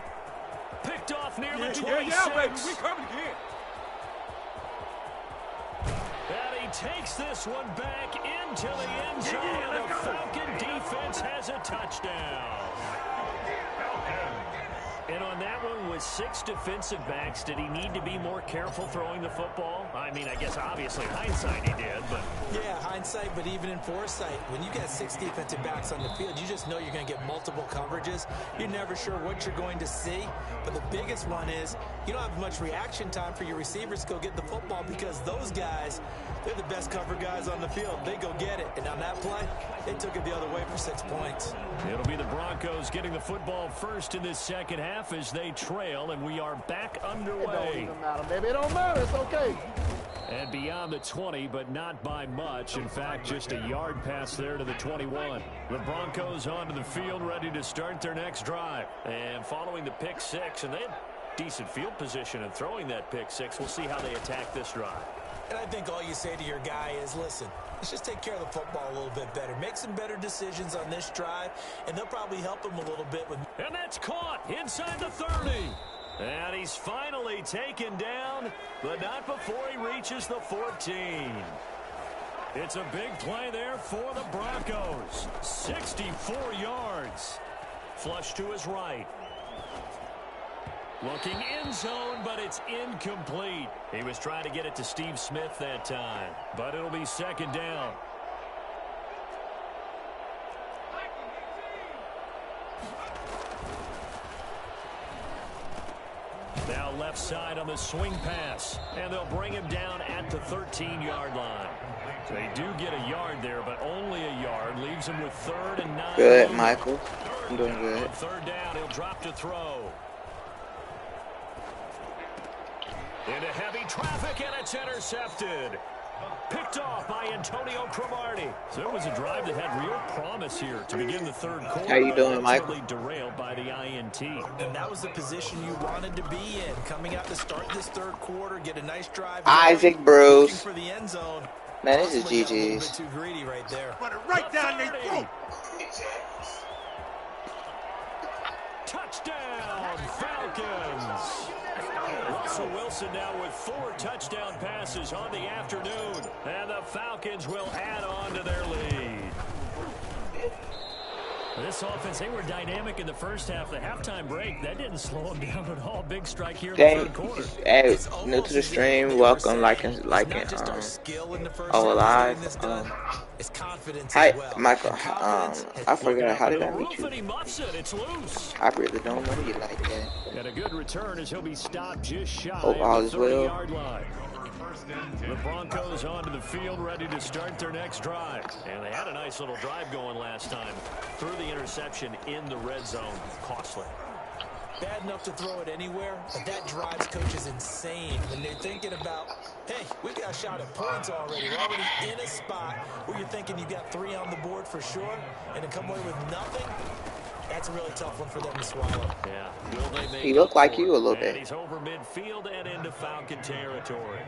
Picked off near the 26. Yeah, baby, we coming again. And he takes this one back into the end zone, and the Falcon defense has a touchdown. And on that one, with 6 defensive backs, did he need to be more careful throwing the football? I mean, I guess obviously hindsight he did, but... Yeah, hindsight, but even in foresight, when you got 6 defensive backs on the field, you just know you're going to get multiple coverages. You're never sure what you're going to see. But the biggest one is you don't have much reaction time for your receivers to go get the football because those guys, they're the best cover guys on the field. They go get it. And on that play, they took it the other way for 6 points. It'll be the Broncos getting the football first in this second half as they trail, and we are back underway. It don't even matter, baby. It don't matter. It's okay. And beyond the 20, but not by much. In fact, just a yard pass there to the 21. The Broncos onto the field, ready to start their next drive. And following the pick 6, and they had decent field position in throwing that pick 6. We'll see how they attack this drive. And I think all you say to your guy is, listen, let's just take care of the football a little bit better. Make some better decisions on this drive, and they'll probably help him a little bit. And that's caught inside the 30. And he's finally taken down, but not before he reaches the 14. It's a big play there for the Broncos. 64 yards. Flush to his right. Looking in zone, but it's incomplete. He was trying to get it to Steve Smith that time, but it'll be second down. Now left side on the swing pass, and they'll bring him down at the 13-yard line. They do get a yard there, but only a yard. Leaves him with 3rd and 9. Good, Michael. I'm doing good. On 3rd down, he'll drop to throw. Into heavy traffic, and it's intercepted. Picked off by Antonio Cromartie. So it was a drive that had real promise here to begin the 3rd quarter. How you doing, Michael? Derailed by the INT. And that was the position you wanted to be in. Coming out to start this 3rd quarter, get a nice drive. Isaac Bruce. For the end zone. Man, this is A little bit GG's. too greedy right there. Put it right down their throat. Touchdown, Falcons. Russell Wilson now with 4 touchdown passes on the afternoon. And the Falcons will add on to their lead. This offense, they were dynamic in the first half. The halftime break, that didn't slow them down at all. Big strike here in the 3rd quarter. Hey, new to the stream, welcome, liking, all alive. Hi, Michael. I forgot, how did I meet you? I really don't know you like that. And a good return as he'll be stopped just shy Hope all of is the well. 30-yard line. The Broncos onto the field, ready to start their next drive. And they had a nice little drive going last time. Threw the interception in the red zone. Costly. Bad enough to throw it anywhere, but that drives coaches insane when they're thinking about, hey, we've got a shot at points already. We're already in a spot where you're thinking you've got 3 on the board for sure, and to come away with nothing, that's a really tough one for them to swallow. Yeah. Will they make He looked like you a little and bit. he's over midfield and into Falcon territory.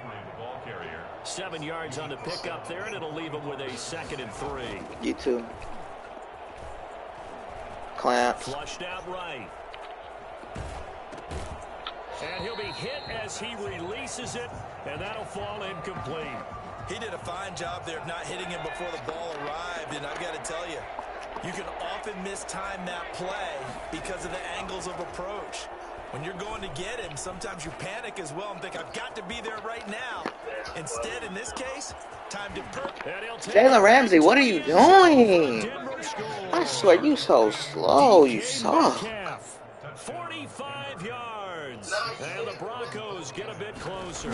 7 yards on the pickup there, and it'll leave him with a 2nd and 3. You too. Clamps. Flushed out right. And he'll be hit as he releases it, and that'll fall incomplete. He did a fine job there of not hitting him before the ball arrived, and I've got to tell you, you can often mistime that play because of the angles of approach. When you're going to get him, sometimes you panic as well and think, I've got to be there right now. Instead, in this case, time to Jalen Ramsey, what are you doing? I swear, you so slow. You suck. 45 yards. And the Broncos get a bit closer.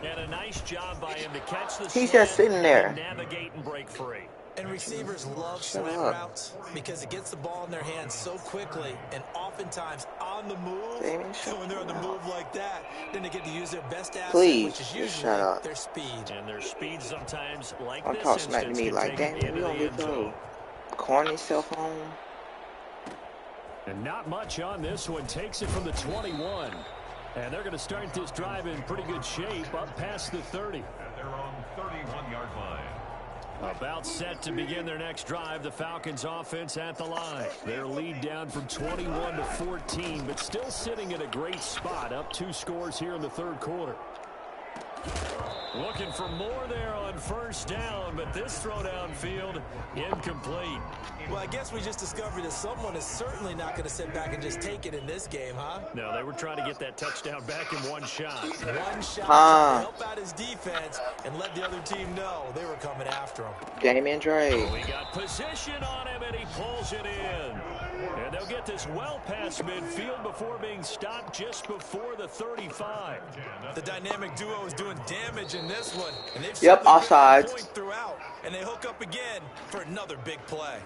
And a nice job by him to catch the He's just sitting there. Navigate and break free. And receivers love slant routes because it gets the ball in their hands so quickly and oftentimes on the move. And when they're on the move like that, then they get to use their best asset, which is usually their speed. And their speed sometimes, like don't talk smack to me like that. We don't get no corny cell phone. And not much on this one. Takes it from the 21. And they're going to start this drive in pretty good shape up past the 30. At their own 31-yard line. About set to begin their next drive. The Falcons offense at the line. Their lead down from 21 to 14, but still sitting in a great spot. Up 2 scores here in the third quarter. Looking for more there on first down, but this throw downfield incomplete. Well, I guess we just discovered that someone is certainly not going to sit back and just take it in this game, huh? No, they were trying to get that touchdown back in one shot. One shot to help out his defense and let the other team know they were coming after him. Damian Dre. We got position on him, and he pulls it in. And they'll get this well past midfield before being stopped just before the 35. The dynamic duo is doing damage in this one. And they've offsides. Throughout, and they hook up again for another big play.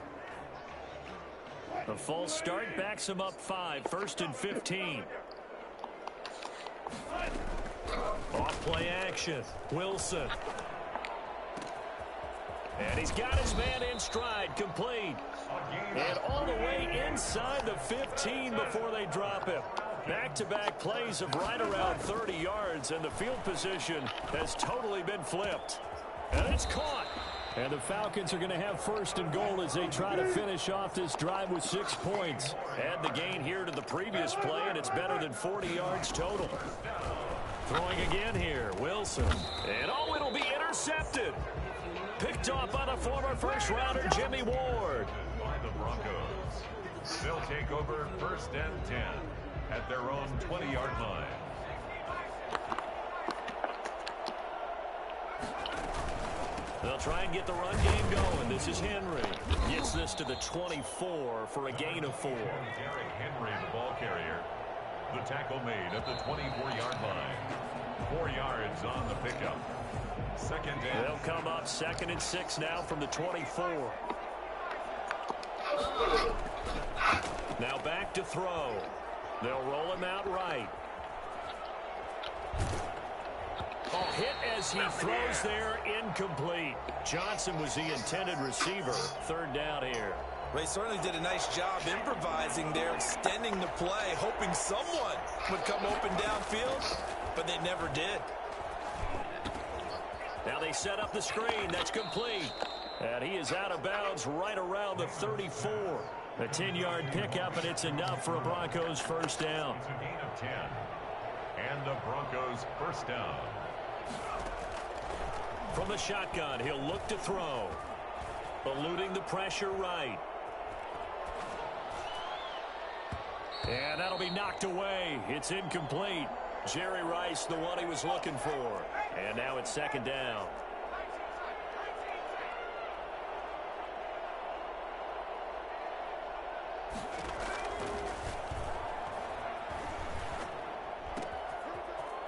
The false start backs him up 5, 1st and 15. Off play action. Wilson. And he's got his man in stride, complete. And all the way inside the 15 before they drop him. Back-to-back plays of right around 30 yards, and the field position has totally been flipped. And it's caught. And the Falcons are going to have 1st and goal as they try to finish off this drive with 6 points. Add the gain here to the previous play, and it's better than 40 yards total. Throwing again here, Wilson. And oh, it'll be intercepted. Picked off by the former first-rounder, Jimmy Ward. By the Broncos. They'll take over 1st and 10 at their own 20-yard line. They'll try and get the run game going. This is Henry. Gets this to the 24 for a gain of 4. Derrick Henry, the ball carrier. The tackle made at the 24-yard line. 4 yards on the pickup. 2nd down. They'll come up 2nd and 6 now from the 24. Now back to throw. They'll roll him out right. Oh, hit as he throws there, incomplete. Johnson was the intended receiver. 3rd down here. They certainly did a nice job improvising there, extending the play, hoping someone would come open downfield, but they never did. Now they set up the screen. That's complete. And he is out of bounds right around the 34. A 10-yard pickup, and it's enough for a Broncos 1st down. It's a gain of 10. And the Broncos 1st down. From the shotgun, he'll look to throw. Eluding the pressure right. And that'll be knocked away. It's incomplete. Jerry Rice, the one he was looking for. And now it's 2nd down.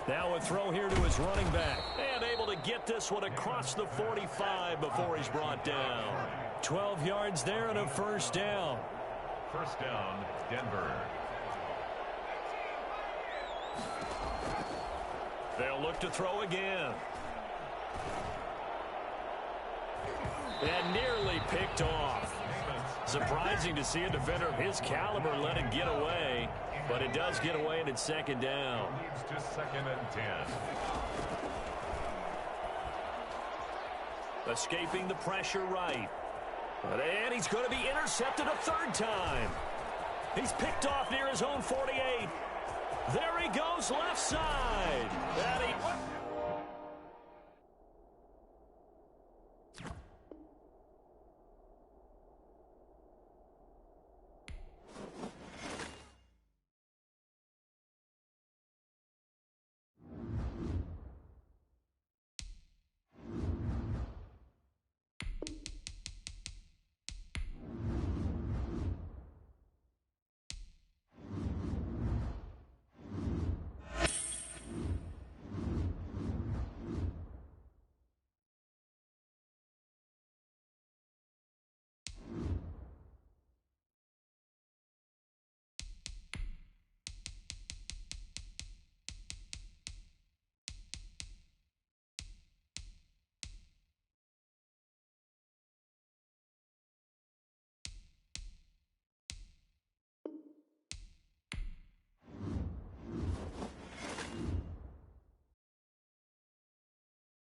Now a throw here to his running back. And able to get this one across the 45 before he's brought down. 12 yards there and a 1st down. 1st down, Denver. They'll look to throw again. And nearly picked off. Surprising to see a defender of his caliber let it get away. But it does get away, and it's 2nd down. Leads to 2nd and 10. Escaping the pressure right. And he's going to be intercepted a 3rd time. He's picked off near his own 48. There he goes left side.